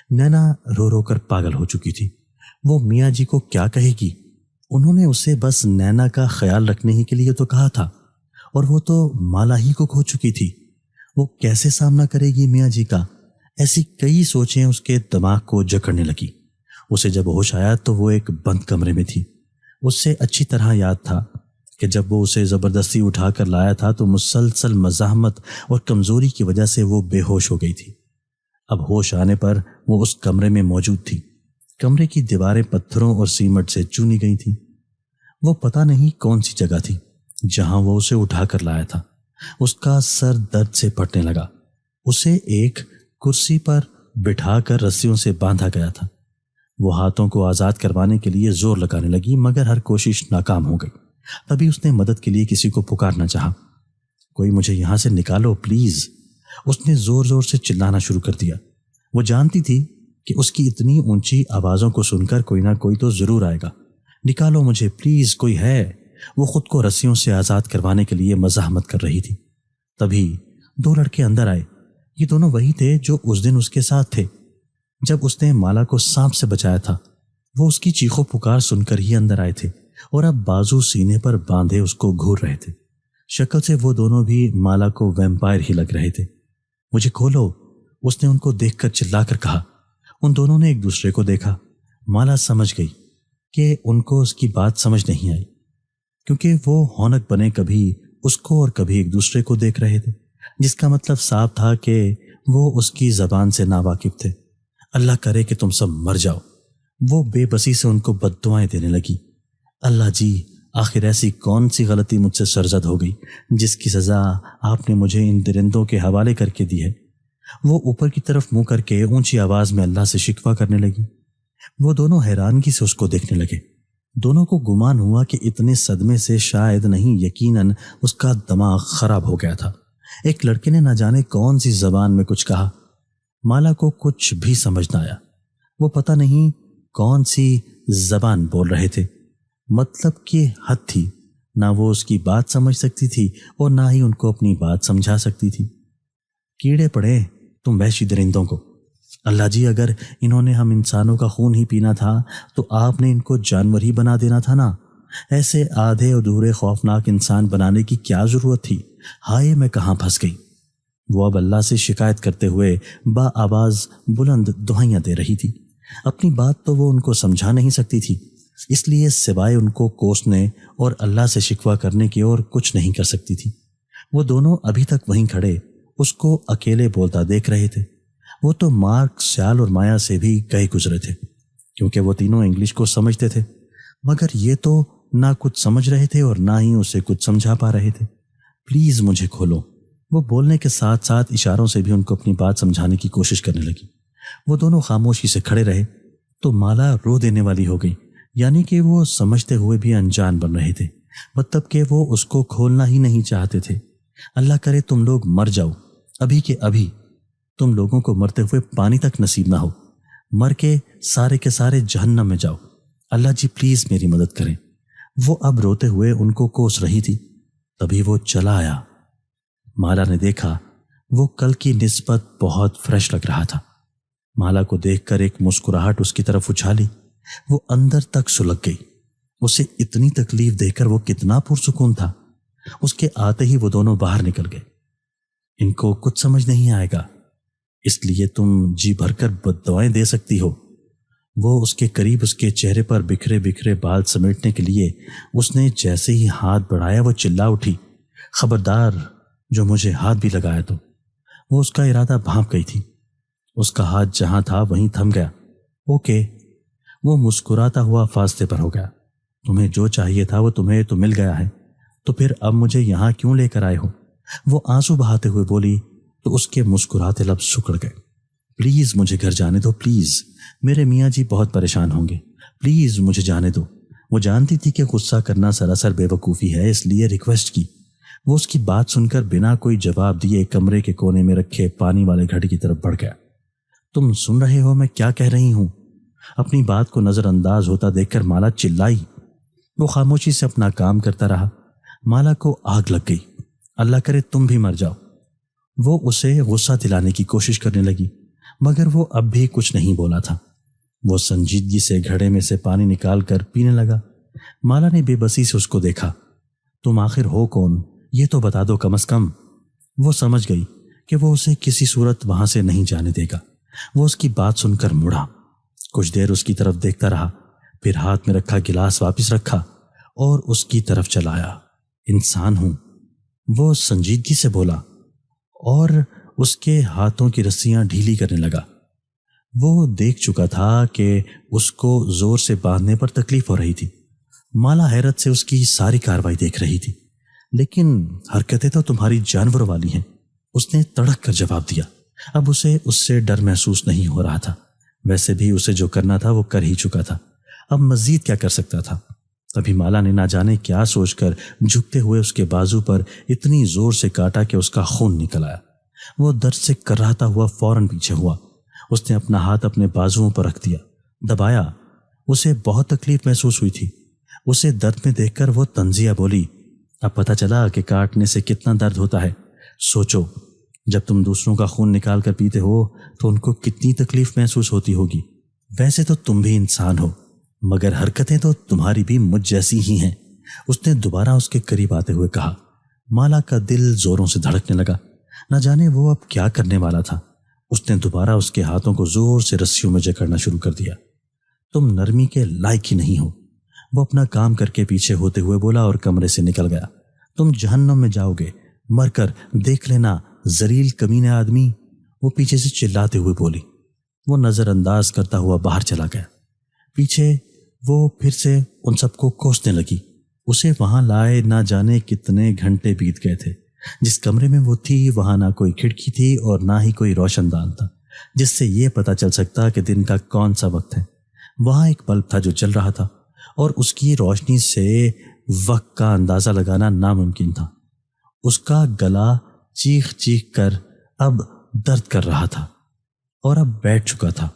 نینا رو رو کر پاگل ہو چکی تھی۔ وہ میاں جی کو کیا کہے گی؟ انہوں نے اسے بس نینا کا خیال رکھنے ہی کے لیے تو کہا تھا، اور وہ تو مالا ہی کو کھو چکی تھی۔ وہ کیسے سامنا کرے گی میاں جی کا؟ ایسی کئی سوچیں اس کے دماغ کو جکڑنے لگی۔ اسے جب ہوش آیا تو وہ ایک بند کمرے میں تھی۔ اس سے اچھی طرح یاد تھا کہ جب وہ اسے زبردستی اٹھا کر لایا تھا تو مسلسل مزاحمت اور کمزوری کی وجہ سے وہ بے ہوش ہو گئی تھی۔ اب ہوش آنے پر وہ اس کمرے میں موجود تھی۔ کمرے کی دیواریں پتھروں اور سیمنٹ سے چونی گئی تھیں۔ وہ پتہ نہیں کون سی جگہ تھی جہاں وہ اسے اٹھا کر لایا تھا۔ اس کا سر درد سے پھٹنے لگا۔ اسے ایک کرسی پر بٹھا کر رسیوں سے باندھا گیا تھا۔ وہ ہاتھوں کو آزاد کروانے کے لیے زور لگانے لگی مگر ہر کوشش ناکام ہو گئی۔ تبھی اس نے مدد کے لیے کسی کو پکارنا چاہا۔ کوئی مجھے یہاں سے نکالو پلیز۔ اس نے زور زور سے چلانا شروع کر دیا۔ وہ جانتی تھی کہ اس کی اتنی اونچی آوازوں کو سن کر کوئی نہ کوئی تو ضرور آئے گا۔ نکالو مجھے پلیز، کوئی ہے۔ وہ خود کو رسیوں سے آزاد کروانے کے لیے مزاحمت کر رہی تھی۔ تبھی دو لڑکے اندر آئے۔ یہ دونوں وہی تھے جو اس دن اس کے ساتھ تھے جب اس نے مالا کو سانپ سے بچایا تھا۔ وہ اس کی چیخو پکار سن کر ہی اندر آئے تھے اور اب بازو سینے پر باندھے اس کو گھور رہے تھے۔ شکل سے وہ دونوں بھی مالا کو ویمپائر ہی لگ رہے تھے۔ مجھے کھولو، اس نے ان کو دیکھ کر چلا کر کہا۔ ان دونوں نے ایک دوسرے کو دیکھا۔ مالا سمجھ گئی کہ ان کو اس کی بات سمجھ نہیں آئی، کیونکہ وہ ہونک بنے کبھی اس کو اور کبھی ایک دوسرے کو دیکھ رہے تھے، جس کا مطلب صاف تھا کہ وہ اس کی زبان سے ناواقف تھے۔ اللہ کرے کہ تم سب مر جاؤ۔ وہ بے بسی سے ان کو بد دعائیں دینے لگی۔ اللہ جی، آخر ایسی کون سی غلطی مجھ سے سرزد ہو گئی جس کی سزا آپ نے مجھے ان درندوں کے حوالے کر کے دی ہے۔ وہ اوپر کی طرف منہ کر کے اونچی آواز میں اللہ سے شکوہ کرنے لگی۔ وہ دونوں حیرانگی سے اس کو دیکھنے لگے۔ دونوں کو گمان ہوا کہ اتنے صدمے سے شاید نہیں یقیناً اس کا دماغ خراب ہو گیا تھا۔ ایک لڑکے نے نہ جانے کون سی زبان میں کچھ کہا۔ مالا کو کچھ بھی سمجھ نہ آیا۔ وہ پتہ نہیں کون سی زبان بول رہے تھے۔ مطلب کہ حد تھی، نہ وہ اس کی بات سمجھ سکتی تھی اور نہ ہی ان کو اپنی بات سمجھا سکتی تھی۔ کیڑے پڑے تم وحشی درندوں کو۔ اللہ جی، اگر انہوں نے ہم انسانوں کا خون ہی پینا تھا تو آپ نے ان کو جانور ہی بنا دینا تھا نا۔ ایسے آدھے ادھورے خوفناک انسان بنانے کی کیا ضرورت تھی؟ ہائے میں کہاں پھنس گئی۔ وہ اب اللہ سے شکایت کرتے ہوئے با آواز بلند دعائیاں دے رہی تھی۔ اپنی بات تو وہ ان کو سمجھا نہیں سکتی تھی، اس لیے سوائے ان کو کوسنے اور اللہ سے شکوہ کرنے کی اور کچھ نہیں کر سکتی تھی۔ وہ دونوں ابھی تک وہیں کھڑے اس کو اکیلے بولتا دیکھ رہے تھے۔ وہ تو مارک، سیال اور مایا سے بھی گئے گزرے تھے، کیونکہ وہ تینوں انگلش کو سمجھتے تھے، مگر یہ تو نہ کچھ سمجھ رہے تھے اور نہ ہی اسے کچھ سمجھا پا رہے تھے۔ پلیز مجھے کھولو۔ وہ بولنے کے ساتھ ساتھ اشاروں سے بھی ان کو اپنی بات سمجھانے کی کوشش کرنے لگی۔ وہ دونوں خاموشی سے کھڑے رہے تو مالا رو دینے والی ہو گئی، یعنی کہ وہ سمجھتے ہوئے بھی انجان بن رہے تھے، مطلب کہ وہ اس کو کھولنا ہی نہیں چاہتے تھے۔ اللہ کرے تم لوگ مر جاؤ ابھی کے ابھی، تم لوگوں کو مرتے ہوئے پانی تک نصیب نہ ہو، مر کے سارے جہنم میں جاؤ۔ اللہ جی پلیز میری مدد کریں۔ وہ اب روتے ہوئے ان کو کوس رہی تھی۔ تبھی وہ چلا آیا۔ مالا نے دیکھا وہ کل کی نسبت بہت فریش لگ رہا تھا۔ مالا کو دیکھ کر ایک مسکراہٹ اس کی طرف اچھالی۔ وہ اندر تک سلگ گئی۔ اسے اتنی تکلیف دے کر وہ کتنا پرسکون تھا۔ اس کے آتے ہی وہ دونوں باہر نکل گئے۔ ان کو کچھ سمجھ نہیں آئے گا، اس لیے تم جی بھر کر بد دعائیں دے سکتی ہو۔ وہ اس کے قریب اس کے چہرے پر بکھرے بکھرے بال سمیٹنے کے لیے اس نے جیسے ہی ہاتھ بڑھایا وہ چلا اٹھی، خبردار جو مجھے ہاتھ بھی لگایا تو۔ وہ اس کا ارادہ بھانپ گئی تھی۔ اس کا ہاتھ جہاں تھا وہیں تھم گیا۔ اوکے، وہ مسکراتا ہوا فاصلے پر ہو گیا۔ تمہیں جو چاہیے تھا وہ تمہیں تو مل گیا ہے، تو پھر اب مجھے یہاں کیوں لے کر آئے ہو؟ وہ آنسو بہاتے ہوئے بولی تو اس کے مسکراتے لب سکڑ گئے۔ پلیز مجھے گھر جانے دو، پلیز، میرے میاں جی بہت پریشان ہوں گے، پلیز مجھے جانے دو۔ وہ جانتی تھی کہ غصہ کرنا سراسر بے وقوفی ہے، اس لیے ریکویسٹ کی۔ وہ اس کی بات سن کر بنا کوئی جواب دیے کمرے کے کونے میں رکھے پانی والے گھڑے کی طرف بڑھ گیا۔ تم سن رہے ہو میں کیا کہہ رہی ہوں؟ اپنی بات کو نظر انداز ہوتا دیکھ کر مالا چلائی۔ وہ خاموشی سے اپنا کام کرتا رہا۔ مالا کو آگ لگ گئی۔ اللہ کرے تم بھی مر جاؤ۔ وہ اسے غصہ دلانے کی کوشش کرنے لگی، مگر وہ اب بھی کچھ نہیں بولا تھا۔ وہ سنجیدگی سے گھڑے میں سے پانی نکال کر پینے لگا۔ مالا نے بے بسی سے اس کو دیکھا۔ تم آخر ہو کون؟ یہ تو بتا دو کم از کم۔ وہ سمجھ گئی کہ وہ اسے کسی صورت وہاں سے نہیں جانے دے گا۔ وہ اس کی بات سن کر مڑا، کچھ دیر اس کی طرف دیکھتا رہا، پھر ہاتھ میں رکھا گلاس واپس رکھا اور اس کی طرف چلایا۔ انسان ہوں، وہ سنجیدگی سے بولا، اور اس کے ہاتھوں کی رسیاں ڈھیلی کرنے لگا۔ وہ دیکھ چکا تھا کہ اس کو زور سے باندھنے پر تکلیف ہو رہی تھی۔ مالا حیرت سے اس کی ساری کاروائی دیکھ رہی تھی۔ لیکن حرکتیں تو تمہاری جانور والی ہیں، اس نے تڑک کر جواب دیا۔ اب اسے اس سے ڈر محسوس نہیں ہو رہا تھا، ویسے بھی اسے جو کرنا تھا وہ کر ہی چکا تھا، اب مزید کیا کر سکتا تھا؟ تبھی مالا نے نہ جانے کیا سوچ کر جھکتے ہوئے اس کے بازو پر اتنی زور سے کاٹا کہ اس کا خون نکل آیا۔ وہ درد سے کراہتا ہوا فوراً پیچھے ہوا۔ اس نے اپنا ہاتھ اپنے بازوؤں پر رکھ دیا، دبایا۔ اسے بہت تکلیف محسوس ہوئی تھی۔ اسے درد میں دیکھ کر وہ طنزیہ بولی، اب پتہ چلا کہ کاٹنے سے کتنا درد ہوتا ہے۔ سوچو، جب تم دوسروں کا خون نکال کر پیتے ہو تو ان کو کتنی تکلیف محسوس ہوتی ہوگی۔ ویسے تو تم بھی انسان ہو، مگر حرکتیں تو تمہاری بھی مجھ جیسی ہی ہیں۔ اس نے دوبارہ اس کے قریب آتے ہوئے کہا۔ مالا کا دل زوروں سے دھڑکنے لگا، نہ جانے وہ اب کیا کرنے والا تھا۔ اس نے دوبارہ اس کے ہاتھوں کو زور سے رسیوں میں جکڑنا شروع کر دیا۔ تم نرمی کے لائق ہی نہیں ہو، وہ اپنا کام کر کے پیچھے ہوتے ہوئے بولا اور کمرے سے نکل گیا۔ تم جہنم میں جاؤ گے، مر کر دیکھ لینا ذلیل کمینے آدمی، وہ پیچھے سے چلاتے ہوئے بولی۔ وہ نظر انداز کرتا ہوا باہر چلا گیا۔ پیچھے وہ پھر سے ان سب کو کوسنے لگی۔ اسے وہاں لائے نہ جانے کتنے گھنٹے بیت گئے تھے۔ جس کمرے میں وہ تھی وہاں نہ کوئی کھڑکی تھی اور نہ ہی کوئی روشن دان تھا جس سے یہ پتہ چل سکتا کہ دن کا کون سا وقت ہے۔ وہاں ایک بلب تھا جو جل رہا تھا اور اس کی روشنی سے وقت کا اندازہ لگانا ناممکن تھا۔ اس کا گلا چیخ چیخ کر اب درد کر رہا تھا اور اب بیٹھ چکا تھا۔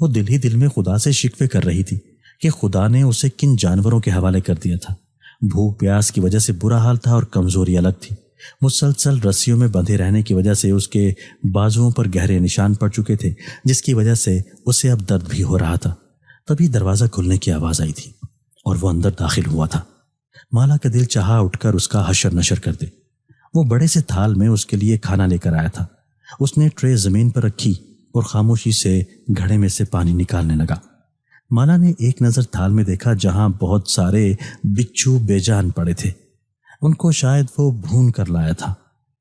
وہ دل ہی دل میں خدا سے شکوے کر رہی تھی کہ خدا نے اسے کن جانوروں کے حوالے کر دیا تھا۔ بھوک پیاس کی وجہ سے برا حال تھا اور کمزوری الگ تھی۔ مسلسل رسیوں میں بندھے رہنے کی وجہ سے اس کے بازوؤں پر گہرے نشان پڑ چکے تھے، جس کی وجہ سے اسے اب درد بھی ہو رہا تھا۔ تبھی دروازہ کھلنے کی آواز آئی تھی اور وہ اندر داخل ہوا تھا۔ مالا کا دل چاہا اٹھ کر اس کا حشر نشر کر دے۔ وہ بڑے سے تھال میں اس کے لیے کھانا لے کر آیا تھا۔ اس نے ٹرے زمین پر رکھی اور خاموشی سے گھڑے میں سے پانی نکالنے لگا۔ مالا نے ایک نظر تھال میں دیکھا جہاں بہت سارے بچھو بے جان پڑے تھے۔ ان کو شاید وہ بھون کر لایا تھا۔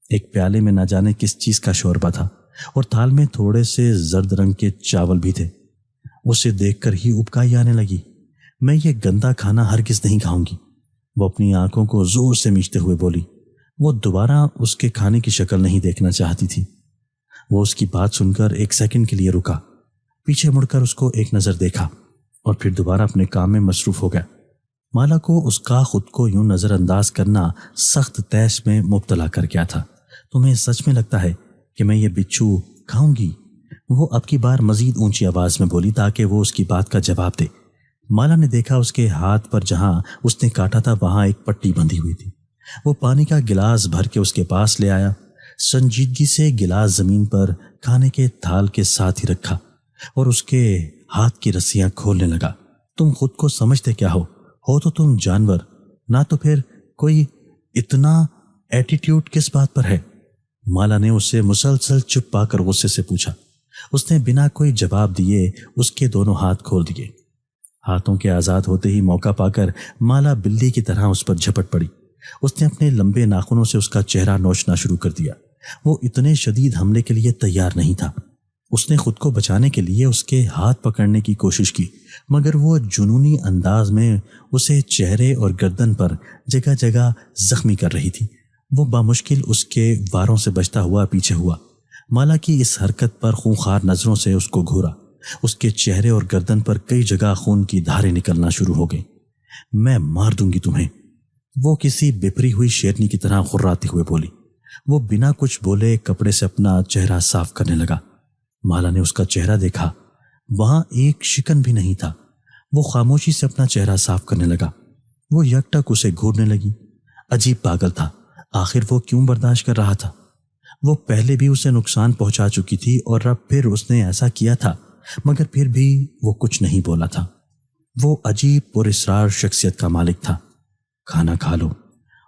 ایک پیالے میں نہ جانے کس چیز کا شوربہ تھا اور تھال میں تھوڑے سے زرد رنگ کے چاول بھی تھے۔ اسے دیکھ کر ہی ابکائی آنے لگی۔ میں یہ گندا کھانا ہرگز نہیں کھاؤں گی، وہ اپنی آنکھوں کو زور سے میچتے ہوئے بولی۔ وہ دوبارہ اس کے کھانے کی شکل نہیں دیکھنا چاہتی تھی۔ وہ اس کی بات سن کر ایک سیکنڈ کے لیے رکا، پیچھے مڑ کر اس کو ایک نظر دیکھا اور پھر دوبارہ اپنے کام میں مصروف ہو گیا۔ مالا کو اس کا خود کو یوں نظر انداز کرنا سخت تیش میں مبتلا کر گیا تھا۔ تمہیں سچ میں لگتا ہے کہ میں یہ بچھو کھاؤں گی؟ وہ اب کی بار مزید اونچی آواز میں بولی تاکہ وہ اس کی بات کا جواب دے۔ مالا نے دیکھا اس کے ہاتھ پر جہاں اس نے کاٹا تھا وہاں ایک پٹی بندھی ہوئی تھی۔ وہ پانی کا گلاس بھر کے اس کے پاس لے آیا، سنجیدگی سے گلاس زمین پر کھانے کے تھال کے ساتھ ہی رکھا اور اس کے ہاتھ کی رسیاں کھولنے لگا۔ تم خود کو سمجھتے کیا ہو تو تم جانور، نہ تو پھر کوئی اتنا ایٹیٹیوڈ کس بات پر ہے؟ مالا نے اس سے مسلسل چپ پا کر غصے سے پوچھا۔ اس نے بنا کوئی جواب دیے اس کے دونوں ہاتھ کھول دیے۔ ہاتھوں کے آزاد ہوتے ہی موقع پا کر مالا بلی کی طرح اس پر جھپٹ پڑی۔ اس نے اپنے لمبے ناخنوں سے اس کا چہرہ نوچنا شروع کر دیا۔ وہ اتنے شدید حملے کے لیے تیار نہیں تھا۔ اس نے خود کو بچانے کے لیے اس کے ہاتھ پکڑنے کی کوشش کی، مگر وہ جنونی انداز میں اسے چہرے اور گردن پر جگہ جگہ زخمی کر رہی تھی۔ وہ بامشکل اس کے واروں سے بچتا ہوا پیچھے ہوا۔ مالا کی اس حرکت پر خونخوار نظروں سے اس کو گھورا۔ اس کے چہرے اور گردن پر کئی جگہ خون کی دھاریں نکلنا شروع ہو گئیں۔ میں مار دوں گی تمہیں، وہ کسی بپری ہوئی شیرنی کی طرح غراتے ہوئے بولی۔ وہ بنا کچھ بولے کپڑے سے اپنا چہرہ صاف کرنے لگا۔ مالا نے اس کا چہرہ دیکھا، وہاں ایک شکن بھی نہیں تھا۔ وہ خاموشی سے اپنا چہرہ صاف کرنے لگا۔ وہ یک ٹک اسے گھورنے لگی۔ عجیب پاگل تھا، آخر وہ کیوں برداشت کر رہا تھا؟ وہ پہلے بھی اسے نقصان پہنچا چکی تھی اور اب پھر اس نے ایسا کیا تھا، مگر پھر بھی وہ کچھ نہیں بولا تھا۔ وہ عجیب پراسرار شخصیت کا مالک تھا۔ کھانا کھا لو،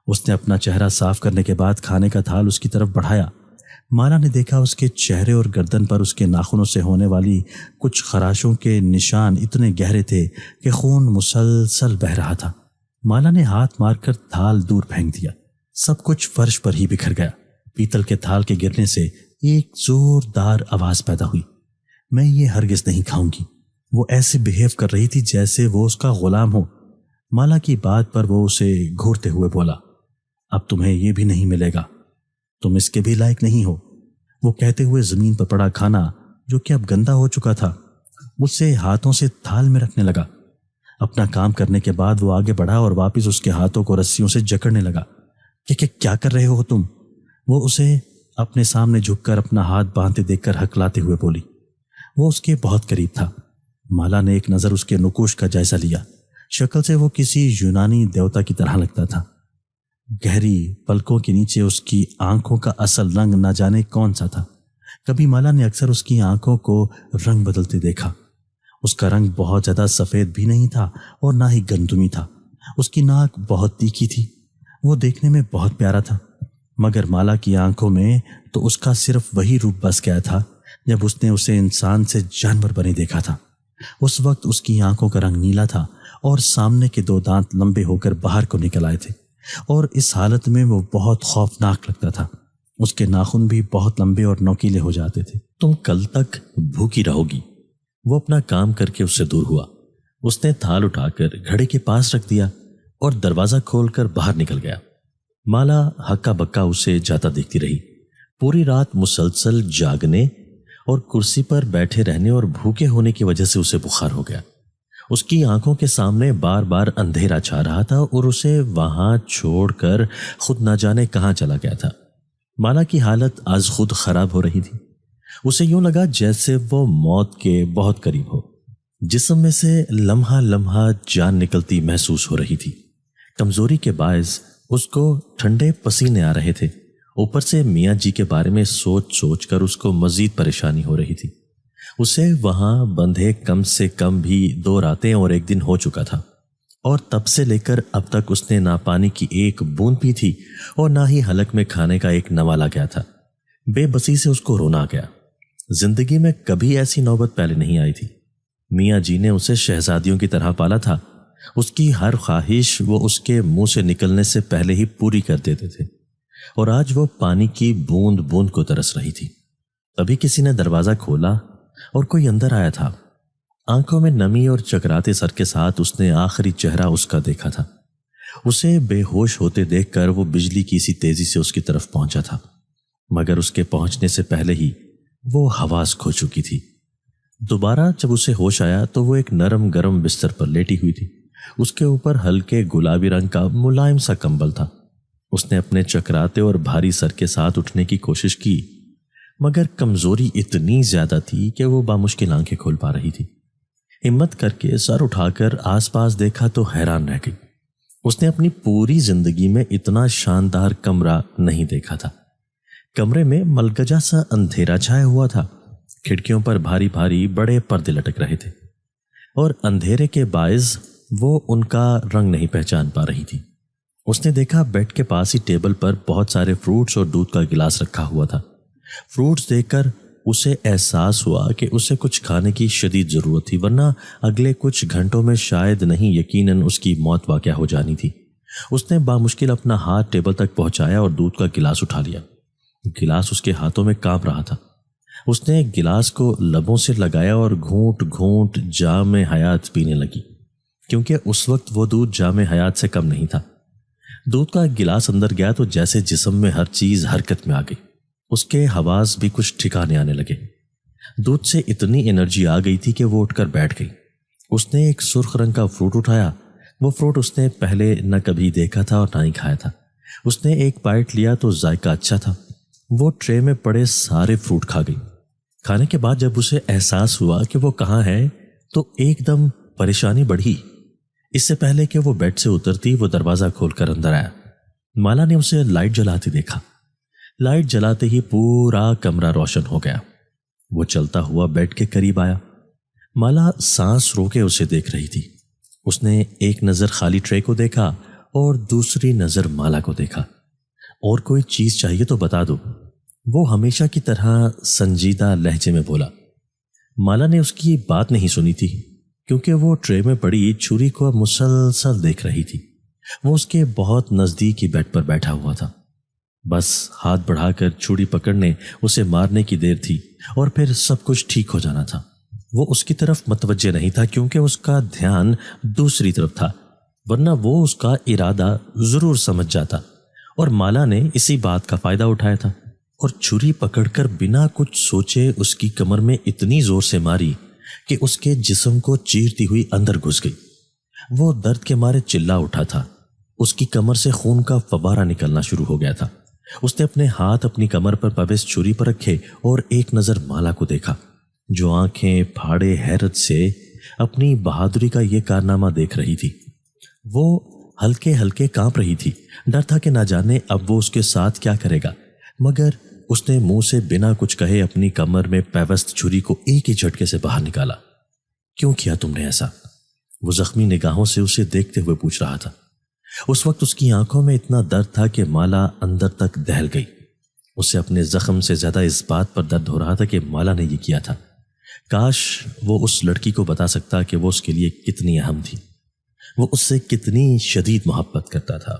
اس نے اپنا چہرہ صاف کرنے کے بعد کھانے کا تھال اس کی طرف بڑھایا۔ مالا نے دیکھا اس کے چہرے اور گردن پر اس کے ناخنوں سے ہونے والی کچھ خراشوں کے نشان اتنے گہرے تھے کہ خون مسلسل بہہ رہا تھا۔ مالا نے ہاتھ مار کر تھال دور پھینک دیا۔ سب کچھ فرش پر ہی بکھر گیا۔ پیتل کے تھال کے گرنے سے ایک زوردار آواز پیدا ہوئی۔ میں یہ ہرگز نہیں کھاؤں گی۔ وہ ایسے بہیو کر رہی تھی جیسے وہ اس کا غلام ہو۔ مالا کی بات پر وہ اسے گھورتے ہوئے بولا، اب تمہیں یہ بھی نہیں ملے گا، تم اس کے بھی لائق نہیں ہو۔ وہ کہتے ہوئے زمین پر پڑا کھانا جو کہ اب گندا ہو چکا تھا اسے ہاتھوں سے تھال میں رکھنے لگا۔ اپنا کام کرنے کے بعد وہ آگے بڑھا اور واپس اس کے ہاتھوں کو رسیوں سے جکڑنے لگا۔ کہ کیا کر رہے ہو تم؟ وہ اسے اپنے سامنے جھک کر اپنا ہاتھ باندھتے دیکھ کر ہکلاتے ہوئے بولی۔ وہ اس کے بہت قریب تھا۔ مالا نے ایک نظر اس کے نقوش کا جائزہ لیا۔ شکل سے وہ کسی یونانی دیوتا کی طرح لگتا تھا۔ گہری پلکوں کے نیچے اس کی آنکھوں کا اصل رنگ نہ جانے کون سا تھا۔ کبھی مالا نے اکثر اس کی آنکھوں کو رنگ بدلتے دیکھا۔ اس کا رنگ بہت زیادہ سفید بھی نہیں تھا اور نہ ہی گندمی تھا۔ اس کی ناک بہت تیکھی تھی۔ وہ دیکھنے میں بہت پیارا تھا، مگر مالا کی آنکھوں میں تو اس کا صرف وہی روپ بس گیا تھا جب اس نے اسے انسان سے جانور بنے دیکھا تھا۔ اس وقت اس کی آنکھوں کا رنگ نیلا تھا اور سامنے کے 2 دانت لمبے ہو کر باہر کو نکل آئے تھے، اور اس حالت میں وہ بہت خوفناک لگتا تھا۔ اس کے ناخن بھی بہت لمبے اور نوکیلے ہو جاتے تھے۔ تم کل تک بھوکی رہو گی۔ وہ اپنا کام کر کے اس سے دور ہوا۔ اس نے تھال اٹھا کر گھڑے کے پاس رکھ دیا اور دروازہ کھول کر باہر نکل گیا۔ مالا ہکا بکا اسے جاتا دیکھتی رہی۔ پوری رات مسلسل جاگنے اور کرسی پر بیٹھے رہنے اور بھوکے ہونے کی وجہ سے اسے بخار ہو گیا۔ اس کی آنکھوں کے سامنے بار بار اندھیرا چھا رہا تھا اور اسے وہاں چھوڑ کر خود نہ جانے کہاں چلا گیا تھا۔ مالا کی حالت از خود خراب ہو رہی تھی۔ اسے یوں لگا جیسے وہ موت کے بہت قریب ہو۔ جسم میں سے لمحہ لمحہ جان نکلتی محسوس ہو رہی تھی۔ کمزوری کے باعث اس کو ٹھنڈے پسینے آ رہے تھے۔ اوپر سے میاں جی کے بارے میں سوچ سوچ کر اس کو مزید پریشانی ہو رہی تھی۔ اسے وہاں بندھے کم سے کم بھی 2 راتیں اور 1 دن ہو چکا تھا، اور تب سے لے کر اب تک اس نے نہ پانی کی ایک بوند پی تھی اور نہ ہی حلق میں کھانے کا ایک نوالا گیا تھا۔ بے بسی سے اس کو رونا آ گیا۔ زندگی میں کبھی ایسی نوبت پہلے نہیں آئی تھی۔ میاں جی نے اسے شہزادیوں کی طرح پالا تھا۔ اس کی ہر خواہش وہ اس کے منہ سے نکلنے سے پہلے ہی پوری کر دیتے تھے، اور آج وہ پانی کی بوند بوند کو ترس رہی تھی۔ تبھی کسی نے دروازہ کھولا اور کوئی اندر آیا تھا۔ آنکھوں میں نمی اور چکراتے سر کے ساتھ اس نے آخری چہرہ اس کا دیکھا تھا۔ اسے بے ہوش ہوتے دیکھ کر وہ بجلی کی سی تیزی سے اس کی طرف پہنچا تھا، مگر اس کے پہنچنے سے پہلے ہی وہ حواس کھو چکی تھی۔ دوبارہ جب اسے ہوش آیا تو وہ ایک نرم گرم بستر پر لیٹی ہوئی تھی۔ اس کے اوپر ہلکے گلابی رنگ کا ملائم سا کمبل تھا۔ اس نے اپنے چکراتے اور بھاری سر کے ساتھ اٹھنے کی کوشش کی، مگر کمزوری اتنی زیادہ تھی کہ وہ بامشکل آنکھیں کھول پا رہی تھی۔ ہمت کر کے سر اٹھا کر آس پاس دیکھا تو حیران رہ گئی۔ اس نے اپنی پوری زندگی میں اتنا شاندار کمرہ نہیں دیکھا تھا۔ کمرے میں ملگجا سا اندھیرا چھایا ہوا تھا۔ کھڑکیوں پر بھاری بھاری بڑے پردے لٹک رہے تھے، اور اندھیرے کے باعث وہ ان کا رنگ نہیں پہچان پا رہی تھی۔ اس نے دیکھا بیڈ کے پاس ہی ٹیبل پر بہت سارے فروٹس اور دودھ کا گلاس رکھا ہوا تھا۔ فروٹس دیکھ کر اسے احساس ہوا کہ اسے کچھ کھانے کی شدید ضرورت تھی، ورنہ اگلے کچھ گھنٹوں میں شاید نہیں یقیناً اس کی موت واقع ہو جانی تھی۔ اس نے بامشکل اپنا ہاتھ ٹیبل تک پہنچایا اور دودھ کا گلاس اٹھا لیا۔ گلاس اس کے ہاتھوں میں کانپ رہا تھا۔ اس نے گلاس کو لبوں سے لگایا اور گھونٹ گھونٹ جام حیات پینے لگی، کیونکہ اس وقت وہ دودھ جام حیات سے کم نہیں تھا۔ دودھ کا گلاس اندر گیا تو جیسے جسم میں ہر چیز حرکت میں آ گئی، اس کے حواس بھی کچھ ٹھکانے آنے لگے۔ دودھ سے اتنی انرجی آ گئی تھی کہ وہ اٹھ کر بیٹھ گئی۔ اس نے ایک سرخ رنگ کا فروٹ اٹھایا۔ وہ فروٹ اس نے پہلے نہ کبھی دیکھا تھا اور نہ ہی کھایا تھا۔ اس نے ایک بائٹ لیا تو ذائقہ اچھا تھا۔ وہ ٹرے میں پڑے سارے فروٹ کھا گئی۔ کھانے کے بعد جب اسے احساس ہوا کہ وہ کہاں ہے تو ایک دم پریشانی بڑھی۔ اس سے پہلے کہ وہ بیڈ سے اترتی وہ دروازہ کھول کر اندر آیا۔ مالا نے اسے لائٹ جلاتے دیکھا۔ لائٹ جلاتے ہی پورا کمرہ روشن ہو گیا۔ وہ چلتا ہوا بیڈ کے قریب آیا۔ مالا سانس روکے اسے دیکھ رہی تھی۔ اس نے ایک نظر خالی ٹرے کو دیکھا اور دوسری نظر مالا کو دیکھا۔ اور کوئی چیز چاہیے تو بتا دو، وہ ہمیشہ کی طرح سنجیدہ لہجے میں بولا۔ مالا نے اس کی بات نہیں سنی تھی، کیونکہ وہ ٹرے میں پڑی چھری کو مسلسل دیکھ رہی تھی۔ وہ اس کے بہت نزدیک ہی بیڈ پر بیٹھا ہوا تھا۔ بس ہاتھ بڑھا کر چھری پکڑنے، اسے مارنے کی دیر تھی اور پھر سب کچھ ٹھیک ہو جانا تھا۔ وہ اس کی طرف متوجہ نہیں تھا کیونکہ اس کا دھیان دوسری طرف تھا، ورنہ وہ اس کا ارادہ ضرور سمجھ جاتا، اور مالا نے اسی بات کا فائدہ اٹھایا تھا اور چھری پکڑ کر بنا کچھ سوچے اس کی کمر میں اتنی زور سے ماری کہ اس کے جسم کو چیرتی ہوئی اندر گھس گئی۔ وہ درد کے مارے چلا اٹھا تھا۔ اس کی کمر سے خون کا فوارہ نکلنا شروع ہو گیا تھا۔ اس نے اپنے ہاتھ اپنی کمر پر پابند چھری پر رکھے اور ایک نظر مالا کو دیکھا، جو آنکھیں پھاڑے حیرت سے اپنی بہادری کا یہ کارنامہ دیکھ رہی تھی۔ وہ ہلکے ہلکے کانپ رہی تھی۔ ڈر تھا کہ نہ جانے اب وہ اس کے ساتھ کیا کرے گا، مگر اس نے منہ سے بنا کچھ کہے اپنی کمر میں پیوست چھری کو ایک ہی جھٹکے سے باہر نکالا۔ کیوں کیا تم نے ایسا؟ وہ زخمی نگاہوں سے اسے دیکھتے ہوئے پوچھ رہا تھا۔ اس وقت اس کی آنکھوں میں اتنا درد تھا کہ مالا اندر تک دہل گئی۔ اسے اپنے زخم سے زیادہ اس بات پر درد ہو رہا تھا کہ مالا نے یہ کیا تھا۔ کاش وہ اس لڑکی کو بتا سکتا کہ وہ اس کے لیے کتنی اہم تھی، وہ اس سے کتنی شدید محبت کرتا تھا۔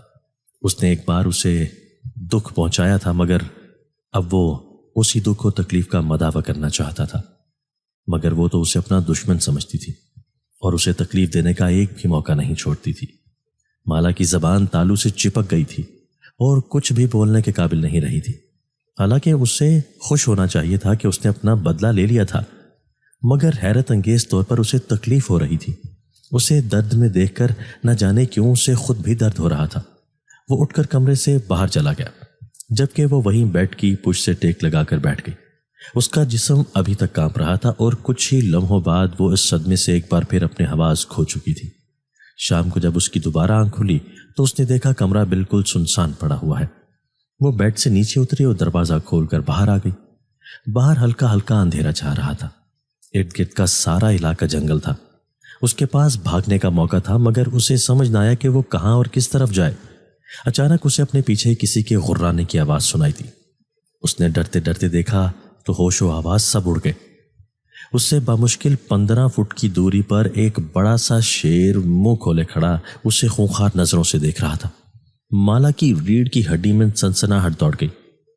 اس نے ایک بار اسے دکھ پہنچایا تھا، مگر اب وہ اسی دکھ و تکلیف کا مداوع کرنا چاہتا تھا، مگر وہ تو اسے اپنا دشمن سمجھتی تھی اور اسے تکلیف دینے کا ایک بھی موقع نہیں چھوڑتی تھی۔ مالا کی زبان تالو سے چپک گئی تھی اور کچھ بھی بولنے کے قابل نہیں رہی تھی۔ حالانکہ اسے خوش ہونا چاہیے تھا کہ اس نے اپنا بدلہ لے لیا تھا، مگر حیرت انگیز طور پر اسے تکلیف ہو رہی تھی۔ اسے درد میں دیکھ کر نہ جانے کیوں اسے خود بھی درد ہو رہا تھا۔ وہ اٹھ کر کمرے سے باہر چلا گیا، جبکہ وہ وہیں بیڈ کی پشت سے ٹیک لگا کر بیٹھ گئی۔ اس کا جسم ابھی تک کانپ رہا تھا اور کچھ ہی لمحوں بعد وہ اس صدمے سے ایک بار پھر اپنے حواس کھو چکی تھی۔ شام کو جب اس کی دوبارہ آنکھ کھلی تو اس نے دیکھا کمرہ بالکل سنسان پڑا ہوا ہے۔ وہ بیڈ سے نیچے اتری اور دروازہ کھول کر باہر آ گئی۔ باہر ہلکا ہلکا اندھیرا چھا رہا تھا۔ ارد گرد کا سارا علاقہ جنگل تھا۔ اس کے پاس بھاگنے کا موقع تھا، مگر اسے سمجھ نہ آیا کہ وہ کہاں اور کس طرف جائے۔ اچانک اسے اپنے پیچھے کسی کے غرانے کی آواز سنائی دی۔ اس نے ڈرتے ڈرتے دیکھا تو ہوش و آواز سب اڑ گئے۔ اس سے بامشکل 15 فٹ کی دوری پر ایک بڑا سا شیر منہ کھولے کھڑا اسے خونخوار نظروں سے دیکھ رہا تھا۔ مالا کی ریڑھ کی ہڈی میں سنسناہٹ دوڑ گئی۔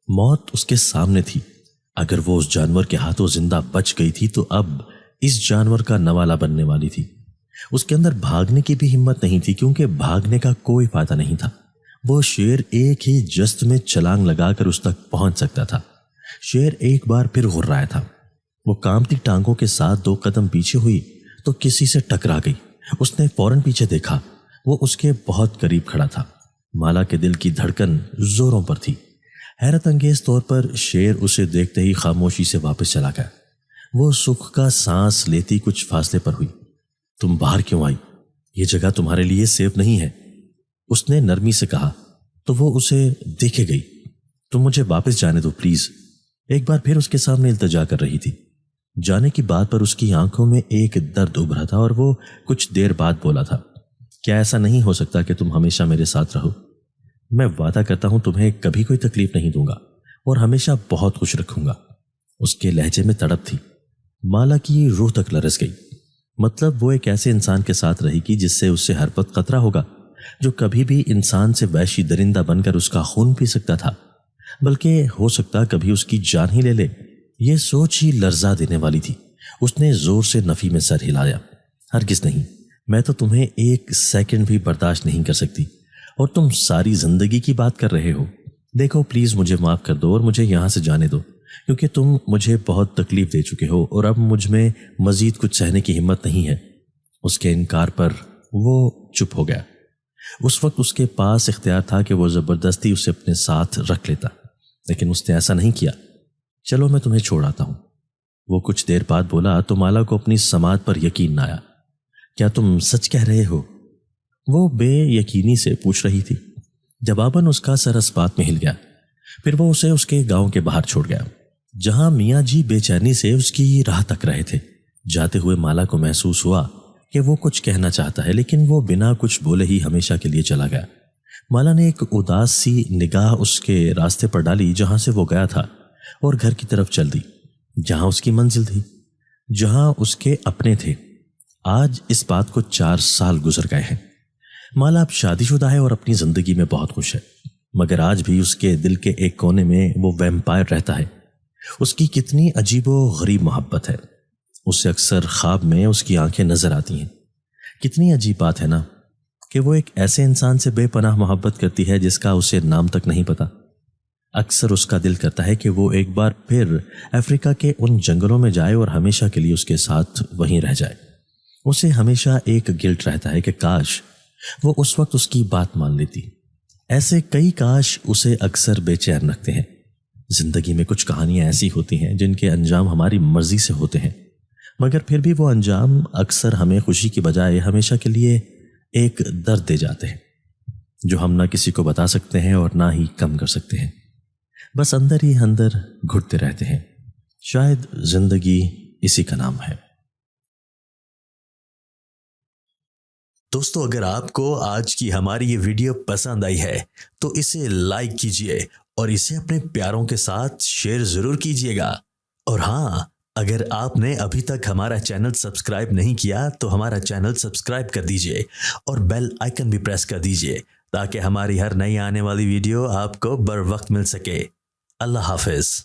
موت اس کے سامنے تھی۔ اگر وہ اس جانور کے ہاتھوں زندہ بچ گئی تھی تو اب اس جانور کا نوالا بننے والی تھی۔ اس کے اندر بھاگنے کی بھی ہمت نہیں تھی، کیونکہ بھاگنے کا کوئی فائدہ نہیں تھا۔ وہ شیر ایک ہی جست میں چھلانگ لگا کر اس تک پہنچ سکتا تھا۔ شیر ایک بار پھر غرایا تھا۔ وہ کانپتی ٹانگوں کے ساتھ 2 قدم پیچھے ہوئی تو کسی سے ٹکرا گئی۔ اس نے فوراً پیچھے دیکھا، وہ اس کے بہت قریب کھڑا تھا۔ مالا کے دل کی دھڑکن زوروں پر تھی۔ حیرت انگیز طور پر شیر اسے دیکھتے ہی خاموشی سے واپس چلا گیا۔ وہ سکھ کا سانس لیتی کچھ فاصلے پر ہوئی۔ تم باہر کیوں آئی؟ یہ جگہ تمہارے لیے سیف نہیں ہے، اس نے نرمی سے کہا۔ تو وہ اسے دیکھے گئی۔ تم مجھے واپس جانے دو پلیز، ایک بار پھر اس کے سامنے التجا کر رہی تھی۔ جانے کی بات پر اس کی آنکھوں میں ایک درد ابھرا تھا اور وہ کچھ دیر بعد بولا تھا، کیا ایسا نہیں ہو سکتا کہ تم ہمیشہ میرے ساتھ رہو؟ میں وعدہ کرتا ہوں تمہیں کبھی کوئی تکلیف نہیں دوں گا اور ہمیشہ بہت خوش رکھوں گا۔ اس کے لہجے میں تڑپ تھی۔ مالا کی روح تک لرز گئی۔ مطلب وہ ایک ایسے انسان کے ساتھ رہے گی جس سے اس سے ہر وقت خطرہ ہوگا، جو کبھی بھی انسان سے وحشی درندہ بن کر اس کا خون پی سکتا تھا، بلکہ ہو سکتا کبھی اس کی جان ہی لے لے۔ یہ سوچ ہی لرزا دینے والی تھی۔ اس نے زور سے نفی میں سر ہلایا۔ ہرگز نہیں، میں تو تمہیں ایک سیکنڈ بھی برداشت نہیں کر سکتی، اور تم ساری زندگی کی بات کر رہے ہو۔ دیکھو پلیز مجھے معاف کر دو اور مجھے یہاں سے جانے دو، کیونکہ تم مجھے بہت تکلیف دے چکے ہو اور اب مجھ میں مزید کچھ سہنے کی ہمت نہیں ہے۔ اس کے انکار پر وہ چپ ہو گیا۔ اس وقت اس کے پاس اختیار تھا کہ وہ زبردستی اسے اپنے ساتھ رکھ لیتا، لیکن اس نے ایسا نہیں کیا۔ چلو میں تمہیں چھوڑ آتا ہوں۔ وہ کچھ دیر بعد بولا تو مالا کو اپنی سماعت پر یقین نہ آیا۔ کیا تم سچ کہہ رہے ہو؟ وہ بے یقینی سے پوچھ رہی تھی۔ جواباً اس کا سر اس بات میں ہل گیا۔ پھر وہ اسے اس کے گاؤں کے باہر چھوڑ گیا، جہاں میاں جی بے چینی سے اس کی راہ تک رہے تھے۔ جاتے ہوئے مالا کو محسوس ہوا کہ وہ کچھ کہنا چاہتا ہے، لیکن وہ بنا کچھ بولے ہی ہمیشہ کے لیے چلا گیا۔ مالا نے ایک اداس سی نگاہ اس کے راستے پر ڈالی جہاں سے وہ گیا تھا، اور گھر کی طرف چل دی، جہاں اس کی منزل تھی، جہاں اس کے اپنے تھے۔ آج اس بات کو 4 سال گزر گئے ہیں۔ مالا اب شادی شدہ ہے اور اپنی زندگی میں بہت خوش ہے، مگر آج بھی اس کے دل کے ایک کونے میں وہ ویمپائر رہتا ہے۔ اس کی کتنی عجیب و غریب محبت ہے۔ اسے اکثر خواب میں اس کی آنکھیں نظر آتی ہیں۔ کتنی عجیب بات ہے نا کہ وہ ایک ایسے انسان سے بے پناہ محبت کرتی ہے جس کا اسے نام تک نہیں پتا۔ اکثر اس کا دل کرتا ہے کہ وہ ایک بار پھر افریقہ کے ان جنگلوں میں جائے اور ہمیشہ کے لیے اس کے ساتھ وہیں رہ جائے۔ اسے ہمیشہ ایک گلٹ رہتا ہے کہ کاش وہ اس وقت اس کی بات مان لیتی۔ ایسے کئی کاش اسے اکثر بے چین رکھتے ہیں۔ زندگی میں کچھ کہانیاں ایسی ہوتی ہیں جن کے انجام ہماری مرضی سے ہوتے ہیں، مگر پھر بھی وہ انجام اکثر ہمیں خوشی کی بجائے ہمیشہ کے لیے ایک درد دے جاتے ہیں، جو ہم نہ کسی کو بتا سکتے ہیں اور نہ ہی کم کر سکتے ہیں۔ بس اندر ہی اندر گھٹتے رہتے ہیں۔ شاید زندگی اسی کا نام ہے۔ دوستو، اگر آپ کو آج کی ہماری یہ ویڈیو پسند آئی ہے تو اسے لائک کیجئے اور اسے اپنے پیاروں کے ساتھ شیئر ضرور کیجئے گا۔ اور ہاں، اگر آپ نے ابھی تک ہمارا چینل سبسکرائب نہیں کیا تو ہمارا چینل سبسکرائب کر دیجئے اور بیل آئیکن بھی پریس کر دیجئے تاکہ ہماری ہر نئی آنے والی ویڈیو آپ کو بر وقت مل سکے۔ اللہ حافظ۔